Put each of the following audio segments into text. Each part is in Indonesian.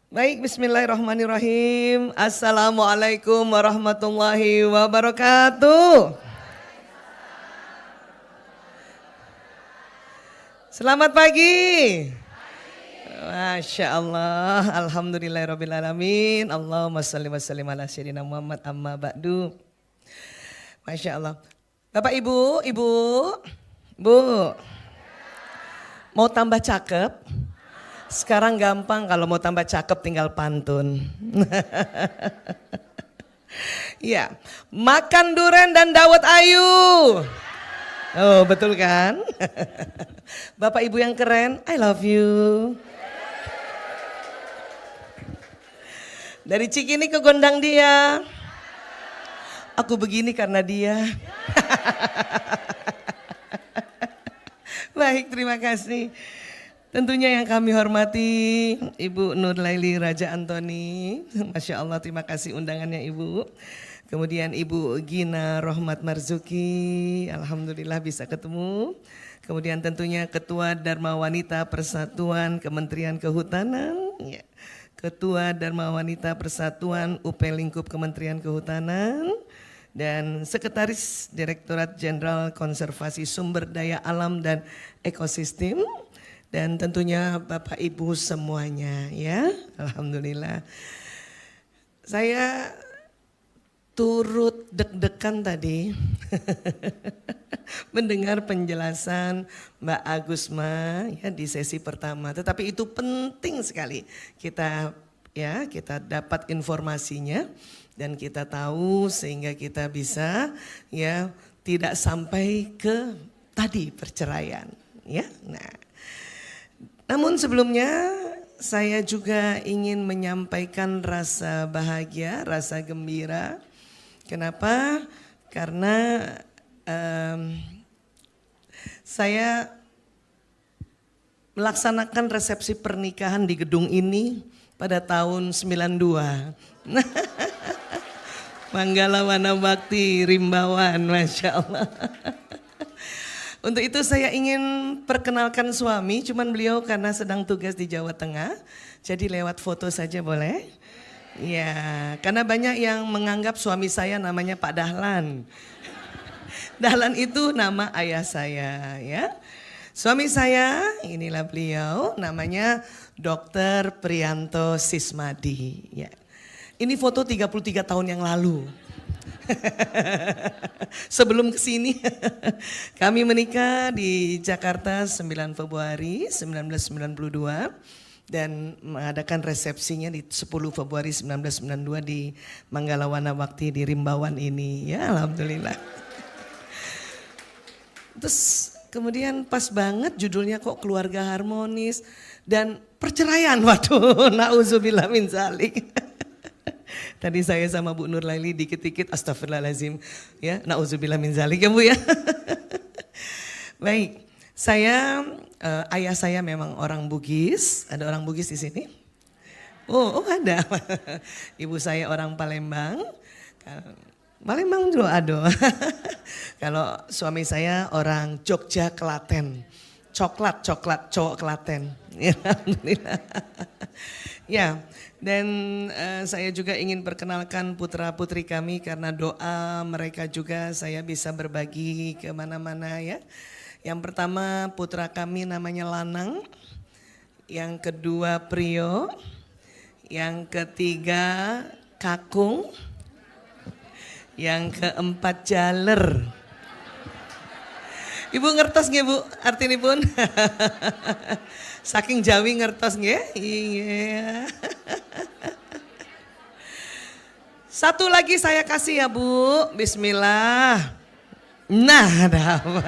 Baik, bismillahirrahmanirrahim. Assalamualaikum warahmatullahi wabarakatuh. Selamat pagi. Masya Allah, alhamdulillahirrabbilalamin. Allahumma salli wa sallim ala sayyidina Muhammad amma ba'du. Masya Allah. Bapak Ibu, Bu, mau tambah cakep? Sekarang gampang, kalau mau tambah cakep tinggal pantun. Ya, makan duren dan dawet ayu. Oh, betul kan? Bapak Ibu yang keren, I love you. Dari Cikini ke Gondang Dia. Aku begini karena dia. Baik, terima kasih. Tentunya yang kami hormati Ibu Nurlaili Raja Antoni, Masya Allah, terima kasih undangannya Ibu. Kemudian Ibu Gina Rohmat Marzuki, Alhamdulillah bisa ketemu. Kemudian tentunya Ketua Dharma Wanita Persatuan Kementerian Kehutanan, ya. Ketua Dharma Wanita Persatuan UP Lingkup Kementerian Kehutanan, dan Sekretaris Direktorat Jenderal Konservasi Sumber Daya Alam dan Ekosistem. Dan tentunya Bapak Ibu semuanya, ya, Alhamdulillah. Saya turut deg-degan tadi mendengar penjelasan Mbak Agusma ya di sesi pertama. Tetapi itu penting sekali kita dapat informasinya dan kita tahu sehingga kita bisa ya tidak sampai ke tadi perceraian, ya. Namun sebelumnya saya juga ingin menyampaikan rasa bahagia, rasa gembira. Kenapa? Karena saya melaksanakan resepsi pernikahan di gedung ini pada tahun 92. Manggala Wana Bakti Rimbawan, Masya Allah. Untuk itu saya ingin perkenalkan suami, cuman beliau karena sedang tugas di Jawa Tengah, jadi lewat foto saja boleh? Ya, karena banyak yang menganggap suami saya namanya Pak Dahlan. Dahlan itu nama ayah saya, ya. Suami saya, inilah beliau, namanya Dr. Priyanto Sismadi. Ya. Ini foto 33 tahun yang lalu. Sebelum kesini kami menikah di Jakarta 9 Februari 1992 dan mengadakan resepsinya di 10 Februari 1992 di Manggala Wana Bakti di Rimbawan ini, ya, Alhamdulillah. Terus kemudian pas banget judulnya kok keluarga harmonis dan perceraian, waduh, na'udzubillah min zalik. Tadi saya sama Bu Nurlaili dikit-dikit astagfirullahaladzim, ya, na'udzubillah min zalik ya Bu ya. Baik, ayah saya memang orang Bugis, ada orang Bugis di sini? Oh ada. Ibu saya orang Palembang, Palembang juga ada. Kalau suami saya orang Jogja Klaten, coklat cowok Klaten. Ya, alhamdulillah. Ya, dan saya juga ingin perkenalkan putra-putri kami karena doa mereka juga saya bisa berbagi kemana-mana, ya. Yang pertama putra kami namanya Lanang, yang kedua Prio, yang ketiga Kakung, yang keempat Jaler. Ibu ngertos nggih Bu artinipun? Saking Jawi ngertos nggih? Iya. Satu lagi saya kasih ya Bu, bismillah. Nah, ada apa?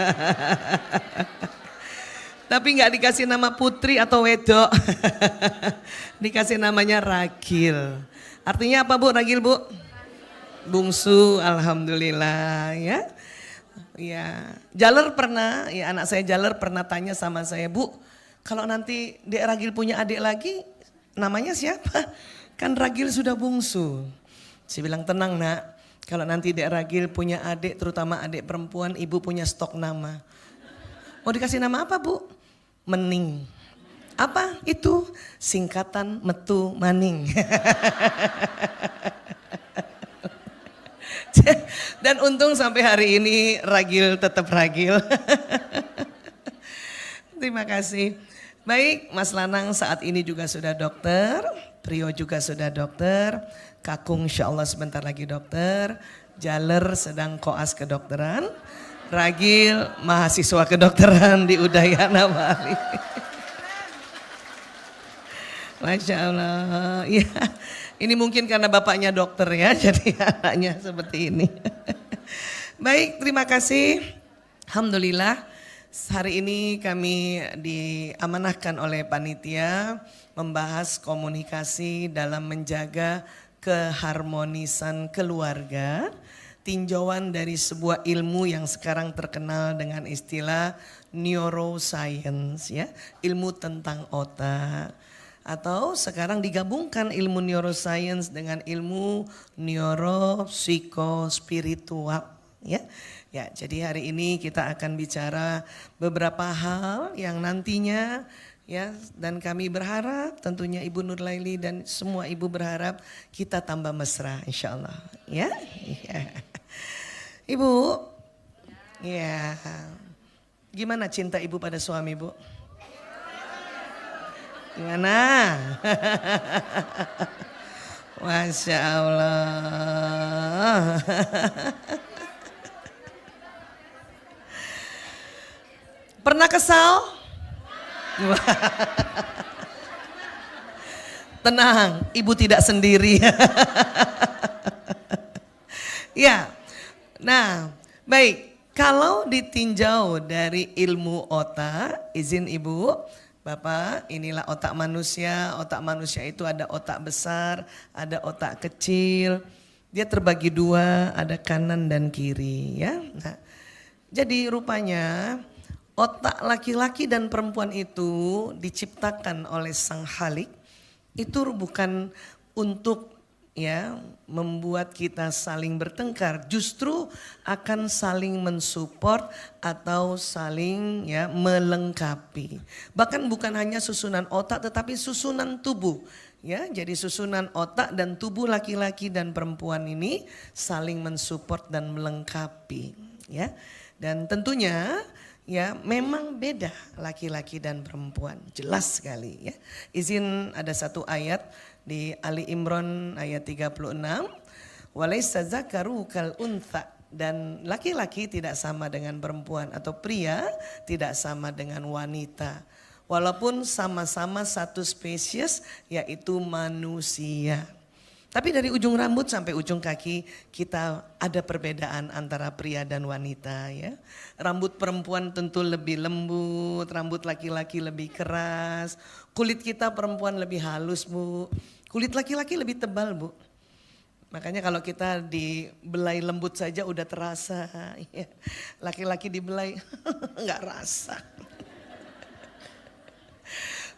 Tapi nggak dikasih nama putri atau wedok. Dikasih namanya Ragil. Artinya apa Bu, Ragil Bu? Bungsu, alhamdulillah, ya. Ya, Jaler pernah, ya anak saya Jaler pernah tanya sama saya, Bu, kalau nanti Dek Ragil punya adik lagi, namanya siapa? Kan Ragil sudah bungsu. Saya bilang tenang Nak, kalau nanti Dek Ragil punya adik, terutama adik perempuan, Ibu punya stok nama. Mau dikasih nama apa Bu? Mening. Apa itu? Singkatan metu maning. Dan untung sampai hari ini ragil tetap ragil. Terima kasih. Baik, Mas Lanang saat ini juga sudah dokter, Prio juga sudah dokter, Kakung insya Allah sebentar lagi dokter, Jaler sedang koas kedokteran, Ragil mahasiswa kedokteran di Udayana Bali. Masya Allah, ya ini mungkin karena bapaknya dokter ya, jadi anaknya seperti ini. Baik, terima kasih. Alhamdulillah. Hari ini kami diamanahkan oleh panitia membahas komunikasi dalam menjaga keharmonisan keluarga, tinjauan dari sebuah ilmu yang sekarang terkenal dengan istilah neuroscience ya, ilmu tentang otak. Atau sekarang digabungkan ilmu neuroscience dengan ilmu neuropsikospiritual ya. Ya, jadi hari ini kita akan bicara beberapa hal yang nantinya ya, dan kami berharap tentunya Ibu Nur Laili dan semua ibu berharap kita tambah mesra insya Allah ya. Ya. Ibu, ya gimana cinta ibu pada suami Bu? Gimana? Masya Allah. Pernah kesal? Tenang, ibu tidak sendiri. Ya, nah baik. Kalau ditinjau dari ilmu otak, izin ibu, Bapak, inilah otak manusia. Otak manusia itu ada otak besar, ada otak kecil. Dia terbagi dua, ada kanan dan kiri ya. Nah, jadi rupanya otak laki-laki dan perempuan itu diciptakan oleh Sang Khalik itu bukan untuk ya membuat kita saling bertengkar, justru akan saling mensupport atau saling ya melengkapi. Bahkan bukan hanya susunan otak tetapi susunan tubuh. Ya, jadi susunan otak dan tubuh laki-laki dan perempuan ini saling mensupport dan melengkapi ya. Dan tentunya ya memang beda laki-laki dan perempuan, jelas sekali ya. Izin ada satu ayat di Ali Imran ayat 36. Walaysa zakaru kal untha, dan laki-laki tidak sama dengan perempuan atau pria tidak sama dengan wanita. Walaupun sama-sama satu spesies yaitu manusia. Tapi dari ujung rambut sampai ujung kaki kita ada perbedaan antara pria dan wanita ya. Rambut perempuan tentu lebih lembut, rambut laki-laki lebih keras. Kulit kita perempuan lebih halus Bu, kulit laki-laki lebih tebal Bu. Makanya kalau kita dibelai lembut saja udah terasa. Ya. Laki-laki dibelai nggak rasa.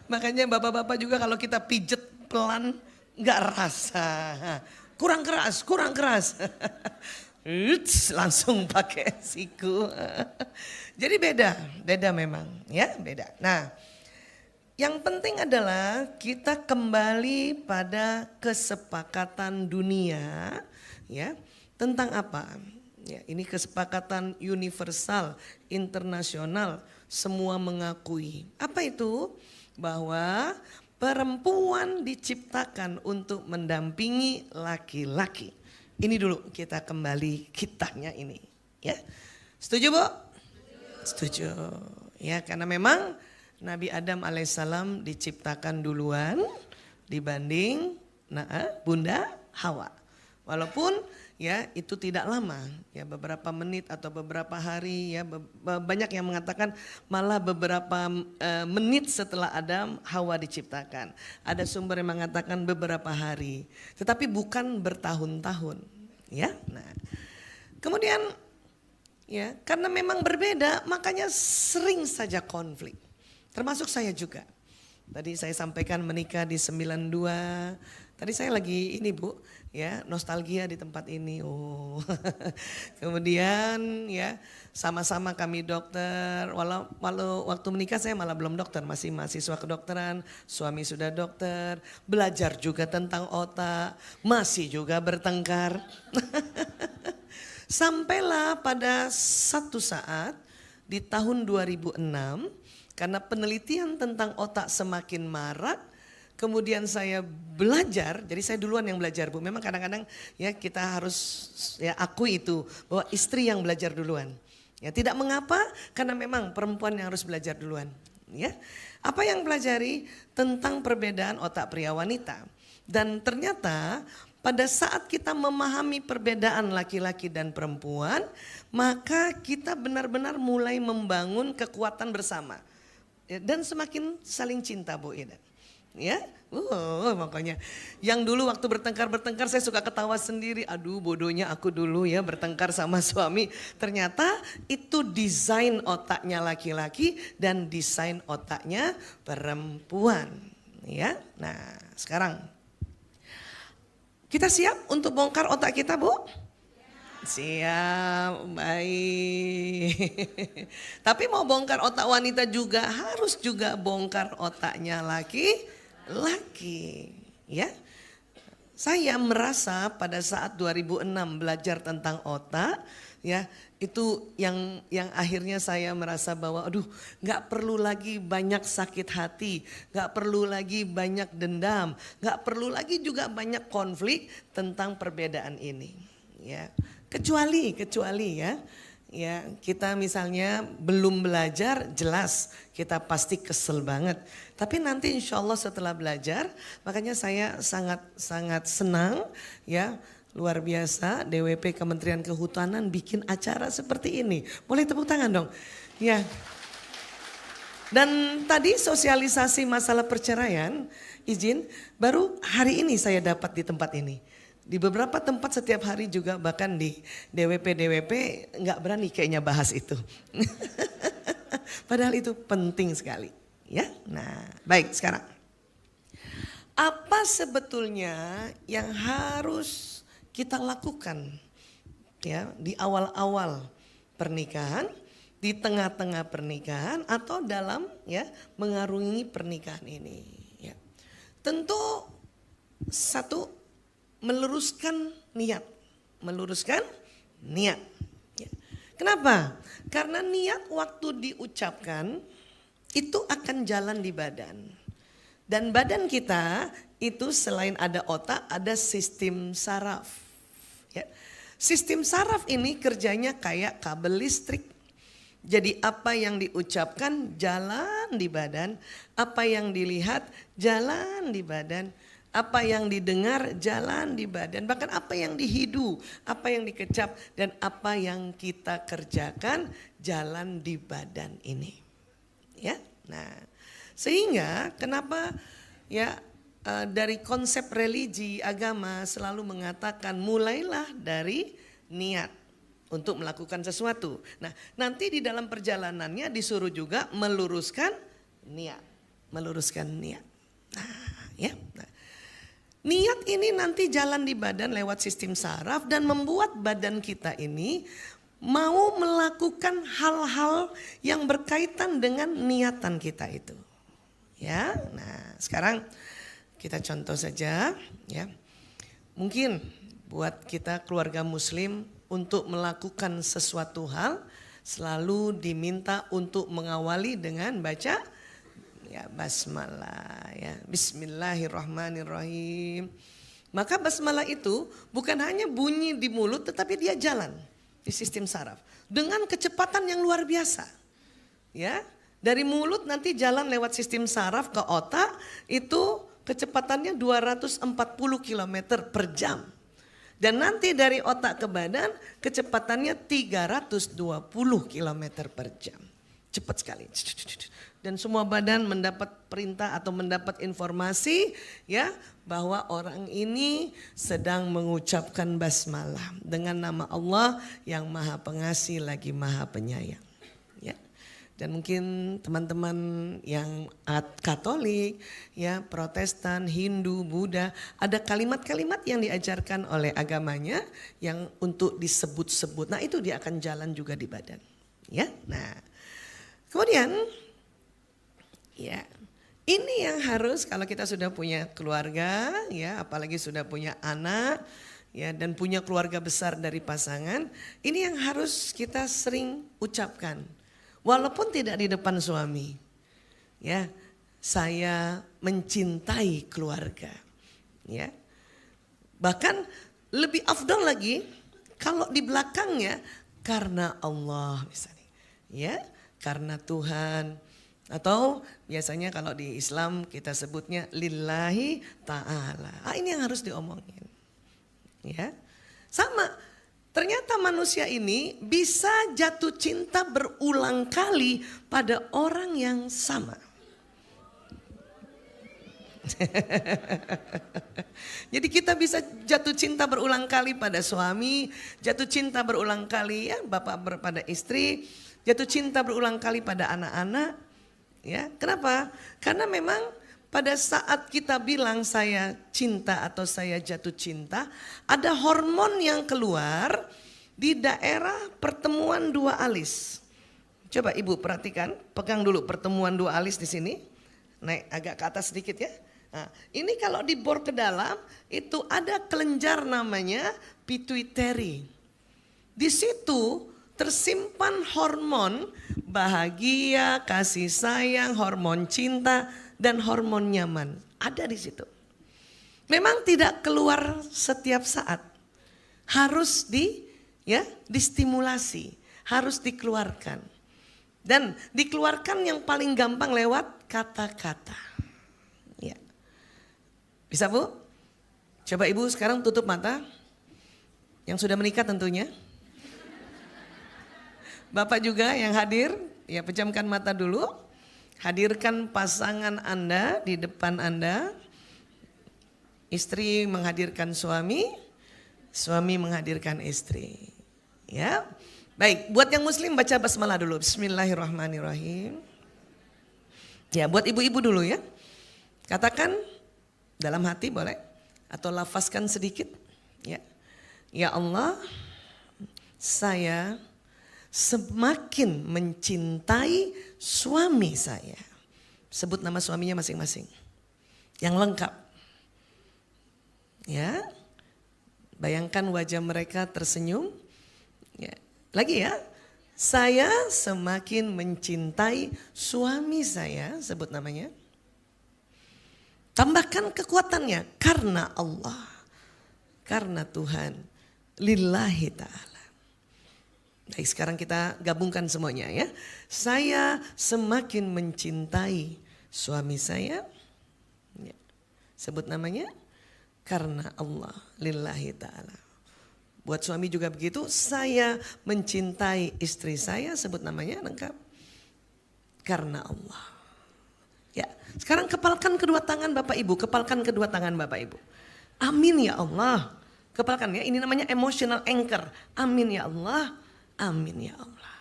Makanya bapak-bapak juga kalau kita pijet pelan nggak rasa, kurang keras, kurang keras. Langsung pakai siku. Jadi beda memang ya beda. Nah yang penting adalah kita kembali pada kesepakatan dunia ya tentang apa? Ya, ini kesepakatan universal, internasional, semua mengakui. Apa itu? Bahwa perempuan diciptakan untuk mendampingi laki-laki. Ini dulu kita kembali kitanya ini ya. Setuju Bu? Setuju. Ya karena memang Nabi Adam alaihissalam diciptakan duluan dibanding Bunda Hawa. Walaupun ya itu tidak lama ya beberapa menit atau beberapa hari ya banyak yang mengatakan malah beberapa menit setelah Adam Hawa diciptakan. Ada sumber yang mengatakan beberapa hari tetapi bukan bertahun-tahun ya. Nah kemudian ya karena memang berbeda makanya sering saja konflik termasuk saya juga. Tadi saya sampaikan menikah di 92. Tadi saya lagi ini Bu, ya nostalgia di tempat ini. Oh, kemudian ya sama-sama kami dokter. Walau waktu menikah saya malah belum dokter, masih mahasiswa kedokteran. Suami sudah dokter, belajar juga tentang otak, masih juga bertengkar. Sampailah pada satu saat di tahun 2006 karena penelitian tentang otak semakin marak. Kemudian saya belajar, jadi saya duluan yang belajar Bu. Memang kadang-kadang ya kita harus ya akui itu bahwa istri yang belajar duluan. Ya tidak mengapa karena memang perempuan yang harus belajar duluan. Ya, apa yang pelajari tentang perbedaan otak pria wanita. Dan ternyata pada saat kita memahami perbedaan laki-laki dan perempuan, maka kita benar-benar mulai membangun kekuatan bersama. Ya, dan semakin saling cinta Bu Ida. Ya, makanya yang dulu waktu bertengkar saya suka ketawa sendiri. Aduh bodohnya aku dulu ya bertengkar sama suami. Ternyata itu desain otaknya laki-laki dan desain otaknya perempuan. Ya, nah sekarang kita siap untuk bongkar otak kita Bu? Siap, baik. Tapi mau bongkar otak wanita juga harus juga bongkar otaknya laki-laki. Ya, saya merasa pada saat 2006 belajar tentang otak, ya itu yang akhirnya saya merasa bahwa aduh nggak perlu lagi banyak sakit hati, nggak perlu lagi banyak dendam, nggak perlu lagi juga banyak konflik tentang perbedaan ini. Ya, kecuali ya kita misalnya belum belajar jelas kita pasti kesel banget. Tapi nanti insya Allah setelah belajar, makanya saya sangat senang ya. Luar biasa DWP Kementerian Kehutanan bikin acara seperti ini. Boleh tepuk tangan dong. Ya. Dan tadi sosialisasi masalah perceraian, izin baru hari ini saya dapat di tempat ini. Di beberapa tempat setiap hari juga bahkan di DWP nggak berani kayaknya bahas itu. Padahal itu penting sekali. Ya, nah baik sekarang. Apa sebetulnya yang harus kita lakukan ya di awal-awal pernikahan, di tengah-tengah pernikahan atau dalam ya mengarungi pernikahan ini ya. Tentu satu meluruskan niat. Ya. Kenapa? Karena niat waktu diucapkan itu akan jalan di badan. Dan badan kita itu selain ada otak ada sistem saraf. Ya. Sistem saraf ini kerjanya kayak kabel listrik. Jadi apa yang diucapkan jalan di badan, apa yang dilihat jalan di badan, apa yang didengar jalan di badan, bahkan apa yang dihidu, apa yang dikecap dan apa yang kita kerjakan jalan di badan ini. Ya. Nah, sehingga kenapa ya dari konsep religi agama selalu mengatakan mulailah dari niat untuk melakukan sesuatu. Nah, nanti di dalam perjalanannya disuruh juga meluruskan niat. Nah, ya. Nah, niat ini nanti jalan di badan lewat sistem saraf dan membuat badan kita ini mau melakukan hal-hal yang berkaitan dengan niatan kita itu. Ya, nah sekarang kita contoh saja ya. Mungkin buat kita keluarga muslim untuk melakukan sesuatu hal selalu diminta untuk mengawali dengan baca ya basmalah ya. Bismillahirrahmanirrahim. Maka basmalah itu bukan hanya bunyi di mulut tetapi dia jalan di sistem saraf dengan kecepatan yang luar biasa. Ya, dari mulut nanti jalan lewat sistem saraf ke otak itu kecepatannya 240 km per jam. Dan nanti dari otak ke badan kecepatannya 320 km per jam. Cepat sekali. Dan semua badan mendapat perintah atau mendapat informasi ya bahwa orang ini sedang mengucapkan basmalah dengan nama Allah yang Maha Pengasih lagi Maha Penyayang. Ya. Dan mungkin teman-teman yang Katolik, ya, Protestan, Hindu, Buddha, ada kalimat-kalimat yang diajarkan oleh agamanya yang untuk disebut-sebut. Nah, itu dia akan jalan juga di badan, ya. Nah, kemudian ya, ini yang harus kalau kita sudah punya keluarga, ya, apalagi sudah punya anak, ya, dan punya keluarga besar dari pasangan, ini yang harus kita sering ucapkan. Walaupun tidak di depan suami, ya, saya mencintai keluarga, ya. Bahkan lebih afdal lagi kalau di belakangnya karena Allah misalnya, ya, karena Tuhan, atau biasanya kalau di Islam kita sebutnya lillahi ta'ala. Ini yang harus diomongin, ya. Sama. Ternyata manusia ini bisa jatuh cinta berulang kali pada orang yang sama. Jadi kita bisa jatuh cinta berulang kali pada suami, jatuh cinta berulang kali, ya, bapak pada istri, jatuh cinta berulang kali pada anak-anak. Ya, kenapa? Karena memang pada saat kita bilang saya cinta atau saya jatuh cinta, ada hormon yang keluar di daerah pertemuan dua alis. Coba ibu perhatikan, pegang dulu pertemuan dua alis di sini. Naik agak ke atas sedikit ya. Nah, ini kalau dibor ke dalam itu ada kelenjar namanya pituitary. Di situ tersimpan hormon bahagia, kasih sayang, hormon cinta, dan hormon nyaman. Ada di situ. Memang tidak keluar setiap saat. Harus distimulasi, harus dikeluarkan. Dan dikeluarkan yang paling gampang lewat kata-kata. Ya. Bisa Bu? Coba Ibu sekarang tutup mata. Yang sudah menikah tentunya. Bapak juga yang hadir, ya, pejamkan mata dulu. Hadirkan pasangan Anda di depan Anda. Istri menghadirkan suami, suami menghadirkan istri. Ya. Baik, buat yang muslim baca basmalah dulu. Bismillahirrahmanirrahim. Ya, buat ibu-ibu dulu ya. Katakan dalam hati boleh atau lafazkan sedikit. Ya. Ya Allah, saya semakin mencintai suami saya. Sebut nama suaminya masing-masing. Yang lengkap. Ya. Bayangkan wajah mereka tersenyum. Ya. Lagi ya. Saya semakin mencintai suami saya. Sebut namanya. Tambahkan kekuatannya. Karena Allah. Karena Tuhan. Lillahi ta'ala. Baik, sekarang kita gabungkan semuanya ya. Saya semakin mencintai suami saya. Ya. Sebut namanya. Karena Allah, lillahi ta'ala. Buat suami juga begitu. Saya mencintai istri saya. Sebut namanya lengkap. Karena Allah. Ya, sekarang kepalkan kedua tangan Bapak Ibu. Kepalkan kedua tangan Bapak Ibu. Amin ya Allah. Kepalkan ya, ini namanya emotional anchor. Amin ya Allah. Amin ya Allah.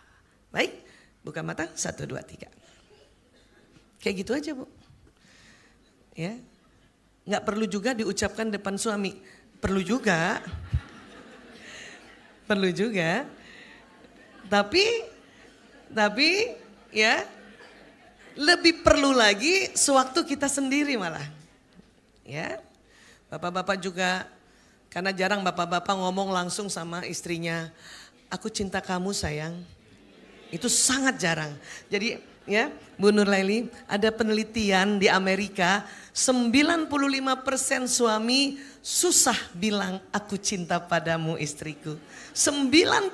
Baik, buka mata, 1, 2, 3. Kayak gitu aja Bu. Ya, nggak perlu juga diucapkan depan suami. Perlu juga. Perlu juga. Tapi ya, lebih perlu lagi sewaktu kita sendiri malah. Ya, bapak-bapak juga, karena jarang bapak-bapak ngomong langsung sama istrinya. Aku cinta kamu sayang. Itu sangat jarang. Jadi ya Bu Nurlaili, ada penelitian di Amerika 95% suami susah bilang aku cinta padamu istriku. 95%.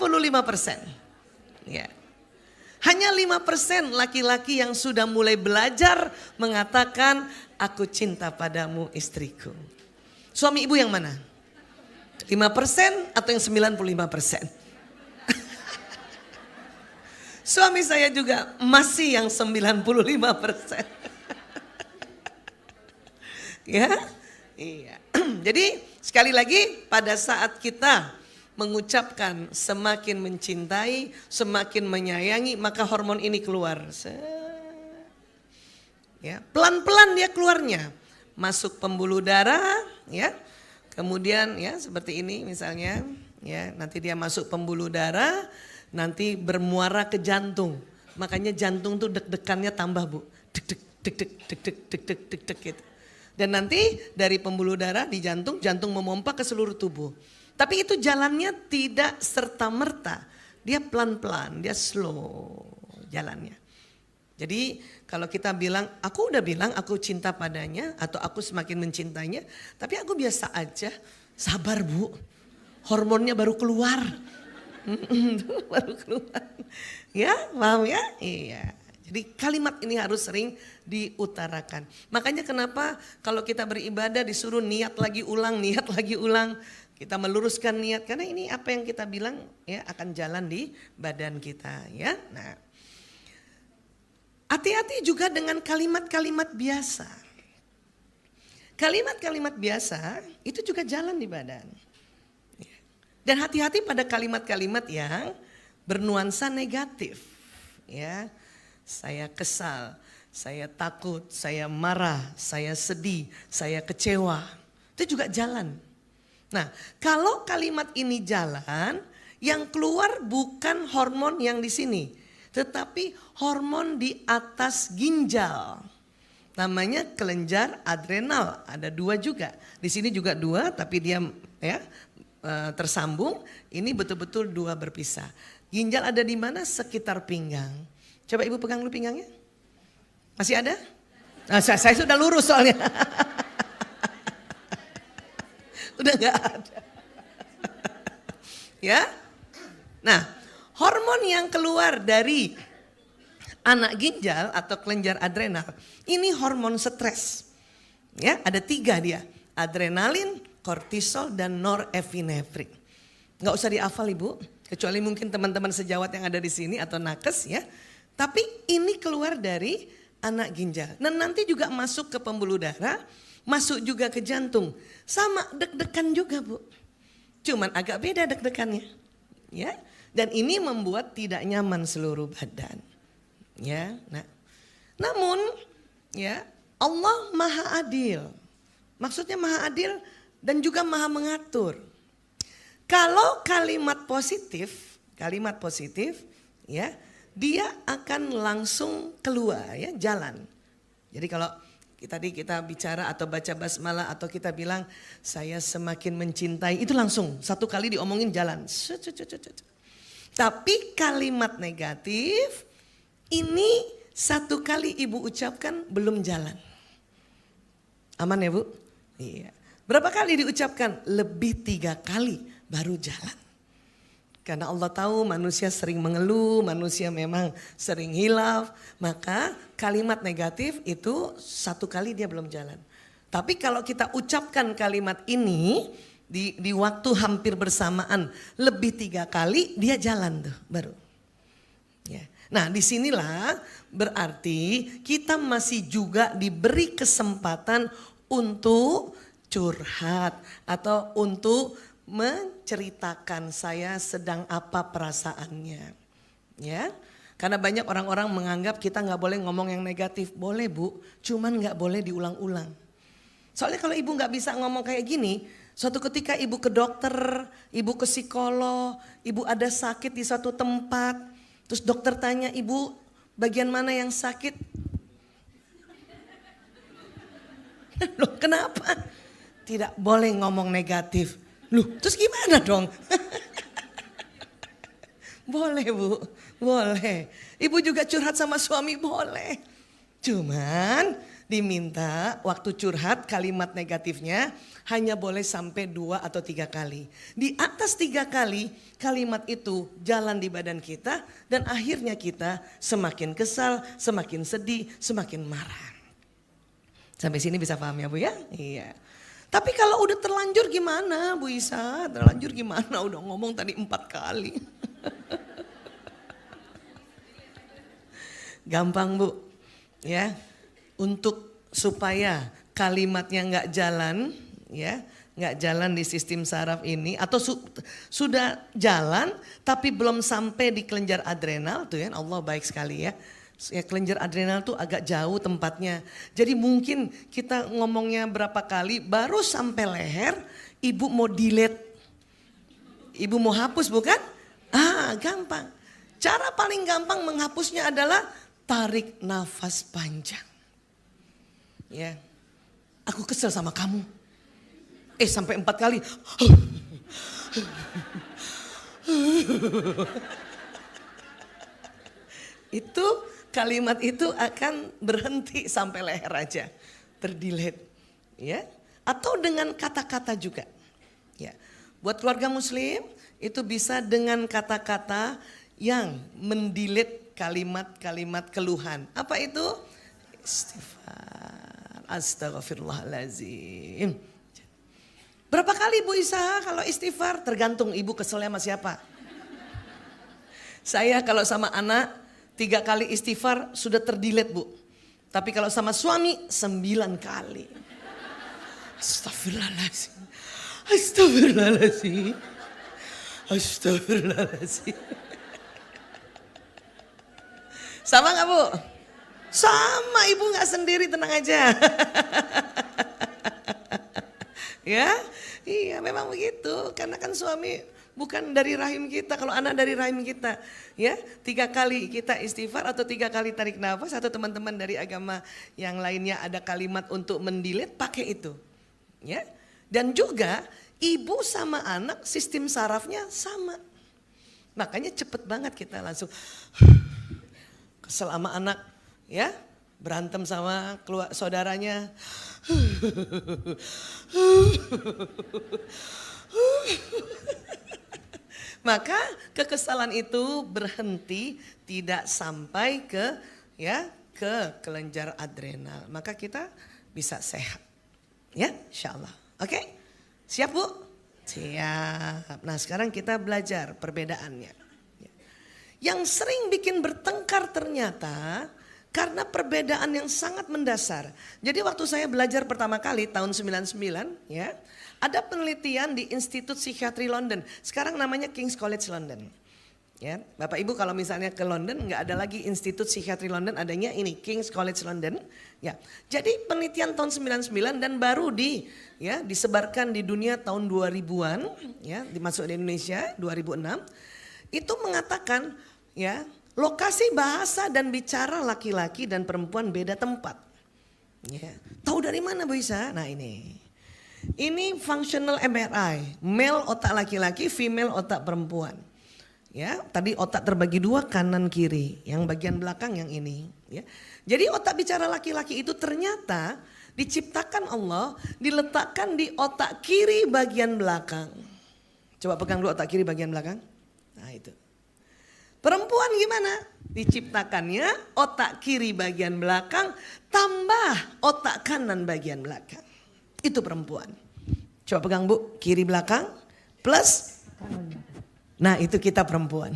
Ya. Hanya 5% laki-laki yang sudah mulai belajar mengatakan aku cinta padamu istriku. Suami ibu yang mana? 5% atau yang 95%? Suami saya juga masih yang 95%. Ya, iya. Jadi sekali lagi pada saat kita mengucapkan semakin mencintai, semakin menyayangi, maka hormon ini keluar. Ya, pelan-pelan dia keluarnya, masuk pembuluh darah, ya. Kemudian ya seperti ini misalnya, ya nanti dia masuk pembuluh darah, nanti bermuara ke jantung. Makanya jantung tuh deg-degannya tambah bu, deg-deg, deg-deg, deg-deg, deg-deg, deg-deg gitu. Dan nanti dari pembuluh darah di jantung, jantung memompa ke seluruh tubuh. Tapi itu jalannya tidak serta-merta, dia pelan-pelan, dia slow jalannya. Jadi kalau kita bilang, aku udah bilang aku cinta padanya atau aku semakin mencintainya, tapi aku biasa aja, sabar bu, hormonnya baru keluar. Baru keluar. Ya, paham ya? Iya. Jadi kalimat ini harus sering diutarakan. Makanya kenapa kalau kita beribadah disuruh niat lagi ulang, niat lagi ulang. Kita meluruskan niat karena ini apa yang kita bilang ya akan jalan di badan kita ya. Nah, hati-hati juga dengan kalimat-kalimat biasa. Kalimat-kalimat biasa itu juga jalan di badan. Dan hati-hati pada kalimat-kalimat yang bernuansa negatif. Ya, saya kesal, saya takut, saya marah, saya sedih, saya kecewa. Itu juga jalan. Nah, kalau kalimat ini jalan, yang keluar bukan hormon yang di sini, tetapi hormon di atas ginjal. Namanya kelenjar adrenal, ada 2 juga. Di sini juga 2, tapi dia ya tersambung. Ini betul-betul 2 berpisah. Ginjal ada di mana? Sekitar pinggang. Coba ibu pegang dulu pinggangnya. Masih ada? Nah, saya sudah lurus soalnya. Udah gak ada. Ya. Nah, hormon yang keluar dari anak ginjal atau kelenjar adrenal, ini hormon stres. Ya, ada 3 dia. Adrenalin, kortisol, dan norepinefrin. Gak usah dihafal ibu, kecuali mungkin teman-teman sejawat yang ada di sini atau nakes ya. Tapi ini keluar dari anak ginjal. Dan nanti juga masuk ke pembuluh darah, masuk juga ke jantung. Sama deg-degan juga bu. Cuman agak beda deg-degannya. Ya. Dan ini membuat tidak nyaman seluruh badan. Ya. Nah, namun ya Allah maha adil. Maksudnya maha adil dan juga maha mengatur. Kalau kalimat positif ya, dia akan langsung keluar ya, jalan. Jadi kalau tadi kita bicara atau baca basmalah atau kita bilang saya semakin mencintai, itu langsung 1 kali diomongin jalan. Tapi kalimat negatif ini 1 kali ibu ucapkan belum jalan. Aman ya bu? Iya. Berapa kali diucapkan? Lebih 3 kali baru jalan. Karena Allah tahu manusia sering mengeluh, manusia memang sering hilaf. Maka kalimat negatif itu 1 kali dia belum jalan. Tapi kalau kita ucapkan kalimat ini di waktu hampir bersamaan lebih 3 kali dia jalan tuh baru. Ya. Nah disinilah berarti kita masih juga diberi kesempatan untuk curhat atau untuk menceritakan saya sedang apa perasaannya, ya. Karena banyak orang-orang menganggap kita nggak boleh ngomong yang negatif. Boleh bu, cuman nggak boleh diulang-ulang. Soalnya kalau ibu nggak bisa ngomong kayak gini, suatu ketika ibu ke dokter, ibu ke psikolog, ibu ada sakit di suatu tempat, terus dokter tanya ibu bagian mana yang sakit? Loh kenapa? Tidak boleh ngomong negatif. Loh terus gimana dong? Boleh bu, boleh. Ibu juga curhat sama suami boleh. Cuman diminta waktu curhat kalimat negatifnya hanya boleh sampai 2 atau 3 kali. Di atas 3 kali kalimat itu jalan di badan kita dan akhirnya kita semakin kesal, semakin sedih, semakin marah. Sampai sini bisa paham ya bu ya? Iya. Tapi kalau udah terlanjur gimana Bu Isa? Terlanjur gimana? Udah ngomong tadi 4 kali. Gampang Bu. Ya. Untuk supaya kalimatnya nggak jalan, ya, nggak jalan di sistem saraf ini atau sudah jalan tapi belum sampai di kelenjar adrenal tuh ya, Allah baik sekali ya. Ya kelenjar adrenal tuh agak jauh tempatnya. Jadi mungkin kita ngomongnya berapa kali baru sampai leher, ibu mau delete. Ibu mau hapus bukan? Gampang. Cara paling gampang menghapusnya adalah tarik nafas panjang. Ya. Aku kesel sama kamu. Sampai 4 kali. Itu kalimat itu akan berhenti sampai leher aja. Terdelete. Ya. Atau dengan kata-kata juga. Ya. Buat keluarga muslim itu bisa dengan kata-kata yang mendelete kalimat-kalimat keluhan. Apa itu? Istighfar. Astagfirullahaladzim. Berapa kali Bu Isa kalau istighfar? Tergantung ibu keselnya sama siapa. Saya kalau sama anak 3 kali istighfar sudah terdelete Bu. Tapi kalau sama suami 9 kali. Astagfirullahaladzim. Astagfirullahaladzim. Astagfirullahaladzim. Sama gak Bu? Sama, ibu gak sendiri, tenang aja. Ya, iya memang begitu. Karena kan suami bukan dari rahim kita, kalau anak dari rahim kita. Ya, 3 kali kita istighfar atau 3 kali tarik nafas, atau teman-teman dari agama yang lainnya ada kalimat untuk mendelete, pakai itu. Ya, dan juga ibu sama anak sistem sarafnya sama. Makanya cepet banget kita langsung kesel sama anak, ya, berantem sama saudaranya. Maka kekesalan itu berhenti tidak sampai ke kelenjar adrenal. Maka kita bisa sehat. Ya, insyaallah. Oke? Siap Bu? Siap. Nah, sekarang kita belajar perbedaannya. Yang sering bikin bertengkar ternyata karena perbedaan yang sangat mendasar. Jadi waktu saya belajar pertama kali tahun 99 ya, ada penelitian di Institut Psikiatri London. Sekarang namanya King's College London. Ya, Bapak Ibu kalau misalnya ke London nggak ada lagi Institut Psikiatri London, adanya ini King's College London. Ya, jadi penelitian tahun 99 dan baru disebarkan di dunia tahun 2000-an, ya, dimasuk di Indonesia 2006. Itu mengatakan ya, lokasi bahasa dan bicara laki-laki dan perempuan beda tempat. Ya. Tahu dari mana Bu Isa? Nah ini functional MRI, male otak laki-laki, female otak perempuan. Ya, tadi otak terbagi 2 kanan kiri, yang bagian belakang yang ini. Ya. Jadi otak bicara laki-laki itu ternyata diciptakan Allah, diletakkan di otak kiri bagian belakang. Coba pegang dulu otak kiri bagian belakang. Nah itu. Perempuan gimana? Diciptakannya otak kiri bagian belakang tambah otak kanan bagian belakang. Itu perempuan. Coba pegang Bu, kiri belakang plus. Nah itu kita perempuan.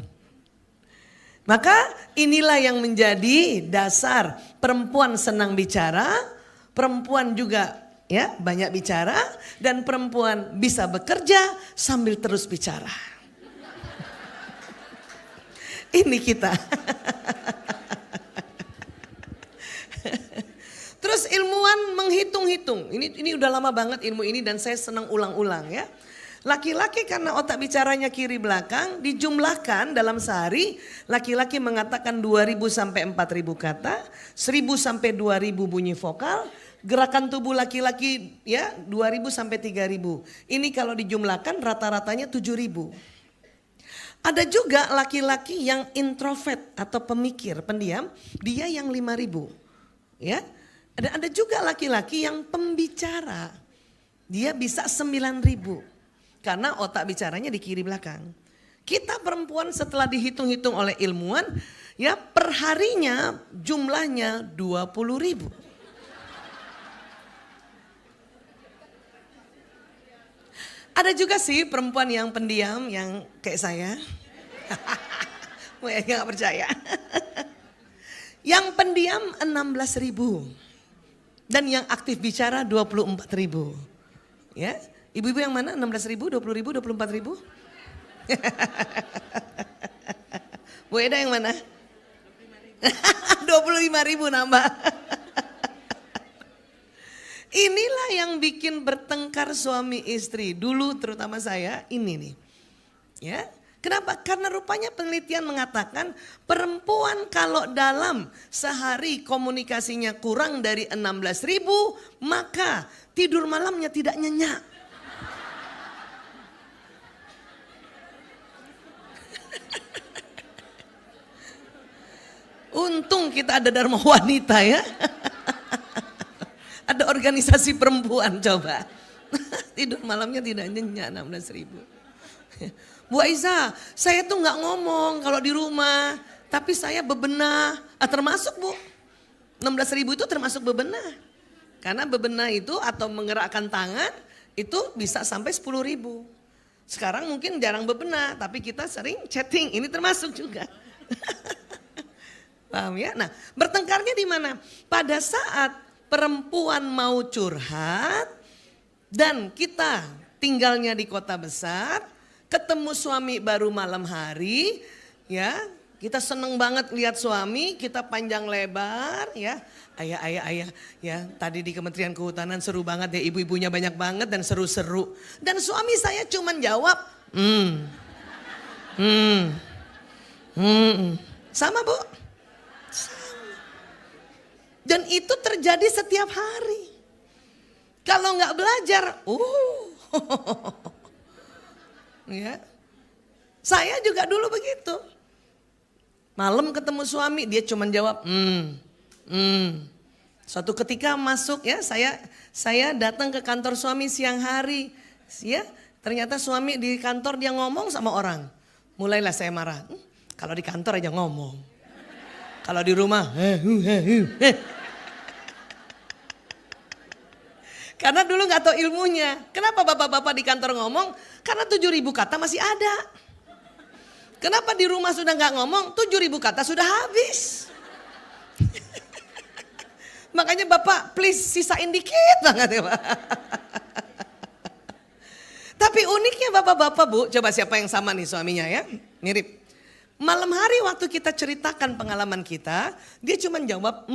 Maka inilah yang menjadi dasar perempuan senang bicara, perempuan juga ya banyak bicara, dan perempuan bisa bekerja sambil terus bicara. Ini kita. Terus ilmuwan menghitung-hitung. Ini udah lama banget ilmu ini dan saya senang ulang-ulang ya. Laki-laki karena otak bicaranya kiri belakang dijumlahkan dalam sehari. Laki-laki mengatakan 2000 sampai 4000 kata, 1000 sampai 2000 bunyi vokal. Gerakan tubuh laki-laki ya 2000 sampai 3000. Ini kalau dijumlahkan rata-ratanya 7000. Ada juga laki-laki yang introvert atau pemikir, pendiam, dia yang 5.000. Ya. Ada juga laki-laki yang pembicara, dia bisa 9.000. Karena otak bicaranya di kiri belakang. Kita perempuan setelah dihitung-hitung oleh ilmuwan, ya perharinya jumlahnya 20.000. Ada juga sih perempuan yang pendiam yang kayak saya. Gak percaya. Yang pendiam 16.000. Dan yang aktif bicara 24.000. Ya. Ibu-ibu yang mana? 16.000, 20.000, 24.000? Bu Eda yang mana? 25.000 nambah. Inilah yang bikin bertengkar suami istri. Dulu terutama saya ini nih. Ya, kenapa? Karena rupanya penelitian mengatakan perempuan kalau dalam sehari komunikasinya kurang dari 16.000 maka tidur malamnya tidak nyenyak. Untung kita ada Dharma Wanita ya. Ada organisasi perempuan coba. Tidur malamnya tidak nyenyak 16.000. Bu Aiza, saya tuh nggak ngomong kalau di rumah. Tapi saya bebenah. Termasuk Bu. 16.000 itu termasuk bebenah. Karena bebenah itu atau menggerakkan tangan itu bisa sampai 10.000. Sekarang mungkin jarang bebenah. Tapi kita sering chatting. Ini termasuk juga. Paham ya? Nah, bertengkarnya di mana? Pada saat perempuan mau curhat dan kita tinggalnya di kota besar, ketemu suami baru malam hari, ya. Kita seneng banget lihat suami, kita panjang lebar, ya. Ayah, ya. Tadi di Kementerian Kehutanan seru banget ya, ibu-ibunya banyak banget dan seru-seru. Dan suami saya cuman jawab, sama Bu. Dan itu terjadi setiap hari. Kalau nggak belajar, ya. Saya juga dulu begitu. Malam ketemu suami, dia cuma jawab, Suatu ketika masuk ya, saya datang ke kantor suami siang hari, ya. Ternyata suami di kantor dia ngomong sama orang. Mulailah saya marah. Kalau di kantor aja ngomong. Kalau di rumah, karena dulu nggak tahu ilmunya. Kenapa bapak-bapak di kantor ngomong? Karena 7.000 kata masih ada. Kenapa di rumah sudah nggak ngomong? 7.000 kata sudah habis. Makanya bapak please sisain dikit banget ya Pak. Tapi uniknya bapak-bapak Bu, coba siapa yang sama nih suaminya ya? Mirip. Malam hari waktu kita ceritakan pengalaman kita, dia cuma jawab,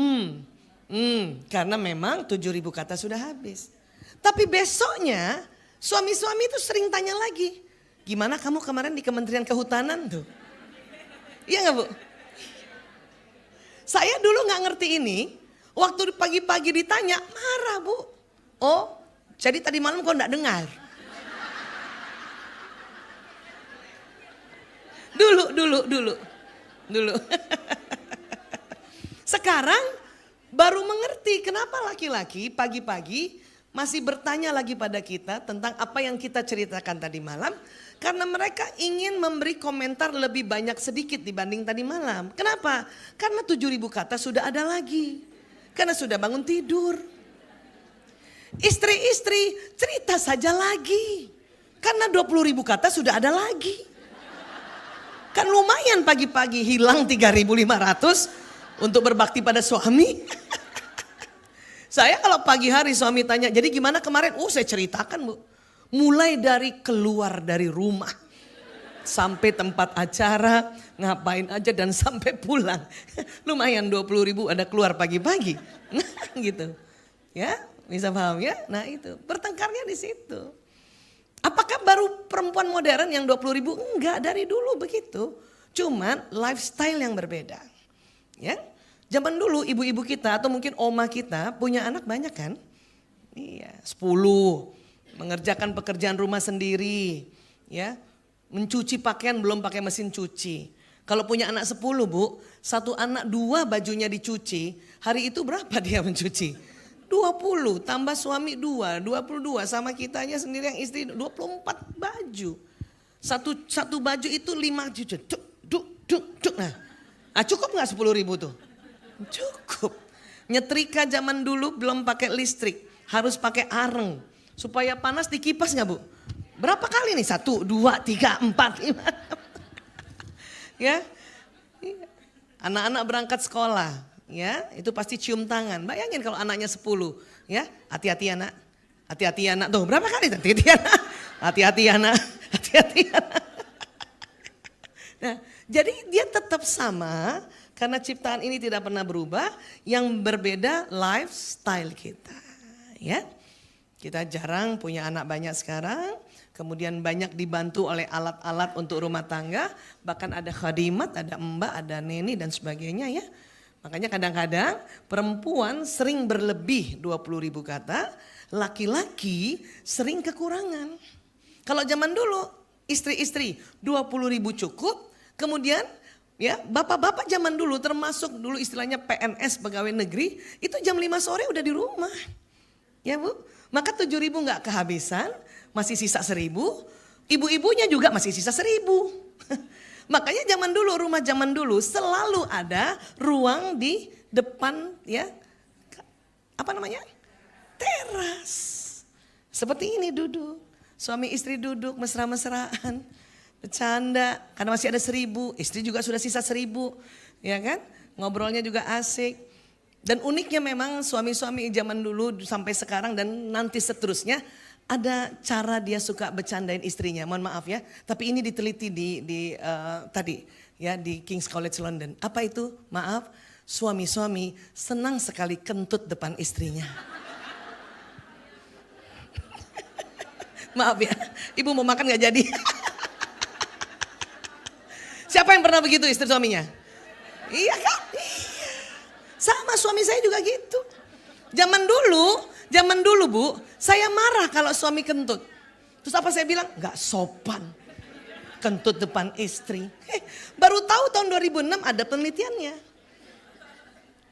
karena memang 7.000 kata sudah habis. Tapi besoknya suami-suami itu sering tanya lagi, gimana kamu kemarin di Kementerian Kehutanan tuh? Iya gak Bu? Saya dulu gak ngerti ini, waktu pagi-pagi ditanya marah Bu. Oh jadi tadi malam kau gak dengar? Dulu. Sekarang baru mengerti kenapa laki-laki pagi-pagi masih bertanya lagi pada kita tentang apa yang kita ceritakan tadi malam. Karena mereka ingin memberi komentar lebih banyak sedikit dibanding tadi malam. Kenapa? Karena 7.000 kata sudah ada lagi. Karena sudah bangun tidur. Istri-istri cerita saja lagi. Karena 20.000 kata sudah ada lagi. Kan lumayan pagi-pagi hilang 3.500 untuk berbakti pada suami. Saya kalau pagi hari suami tanya, jadi gimana kemarin? Saya ceritakan Bu. Mulai dari keluar dari rumah. Sampai tempat acara, ngapain aja dan sampai pulang. Lumayan 20.000 ada keluar pagi-pagi. Gitu. Ya, bisa paham ya? Nah itu, bertengkarnya di situ. Apakah baru perempuan modern yang 20.000? Enggak, dari dulu begitu. Cuman lifestyle yang berbeda. Ya, zaman dulu ibu-ibu kita atau mungkin oma kita punya anak banyak kan? Iya, 10. Mengerjakan pekerjaan rumah sendiri. Ya, mencuci pakaian belum pakai mesin cuci. Kalau punya anak 10 Bu, satu anak 2 bajunya dicuci. Hari itu berapa dia mencuci? 20 tambah suami 2, 22 sama kitanya sendiri yang istri 24 baju. Satu baju itu 5 juta. Cuk. Nah, cukup gak 10.000 tuh? Cukup. Nyetrika zaman dulu belum pakai listrik, harus pakai areng. Supaya panas dikipas gak Bu? Berapa kali nih? 1, 2, 3, 4, 5. Ya. Anak-anak berangkat sekolah. Ya, itu pasti cium tangan. Bayangin kalau anaknya 10, ya, hati-hati anak. Hati-hati ya nak. Tuh berapa kali? Hati-hati ya nak. Hati-hati ya nak. Hati-hati ya nak. Nah, jadi dia tetap sama karena ciptaan ini tidak pernah berubah. Yang berbeda lifestyle kita. Ya, kita jarang punya anak banyak sekarang. Kemudian banyak dibantu oleh alat-alat untuk rumah tangga. Bahkan ada khadimat, ada mbak, ada neni dan sebagainya ya. Makanya kadang-kadang perempuan sering berlebih 20.000 kata. Laki-laki sering kekurangan. Kalau zaman dulu istri-istri 20.000 cukup. Kemudian ya bapak-bapak zaman dulu termasuk dulu istilahnya PNS pegawai negeri. Itu jam 5 sore udah di rumah. Ya Bu, maka 7.000 gak kehabisan. Masih sisa 1.000, ibu-ibunya juga masih sisa 1.000. Makanya zaman dulu, rumah zaman dulu selalu ada ruang di depan ya, apa namanya? Teras. Seperti ini duduk, suami istri duduk mesra-mesraan, bercanda karena masih ada 1.000, istri juga sudah sisa 1.000, ya kan? Ngobrolnya juga asik. Dan uniknya memang suami-suami zaman dulu sampai sekarang dan nanti seterusnya ada cara dia suka bercandain istrinya. Mohon maaf ya, tapi ini diteliti tadi ya di King's College London. Apa itu? Maaf, suami-suami senang sekali kentut depan istrinya. Maaf ya, ibu mau makan gak jadi. Siapa yang pernah begitu istri suaminya? Iya kan? Iya. Sama suami saya juga gitu. Zaman dulu Bu, saya marah kalau suami kentut. Terus apa saya bilang? Gak sopan. Kentut depan istri. Baru tahu tahun 2006 ada penelitiannya.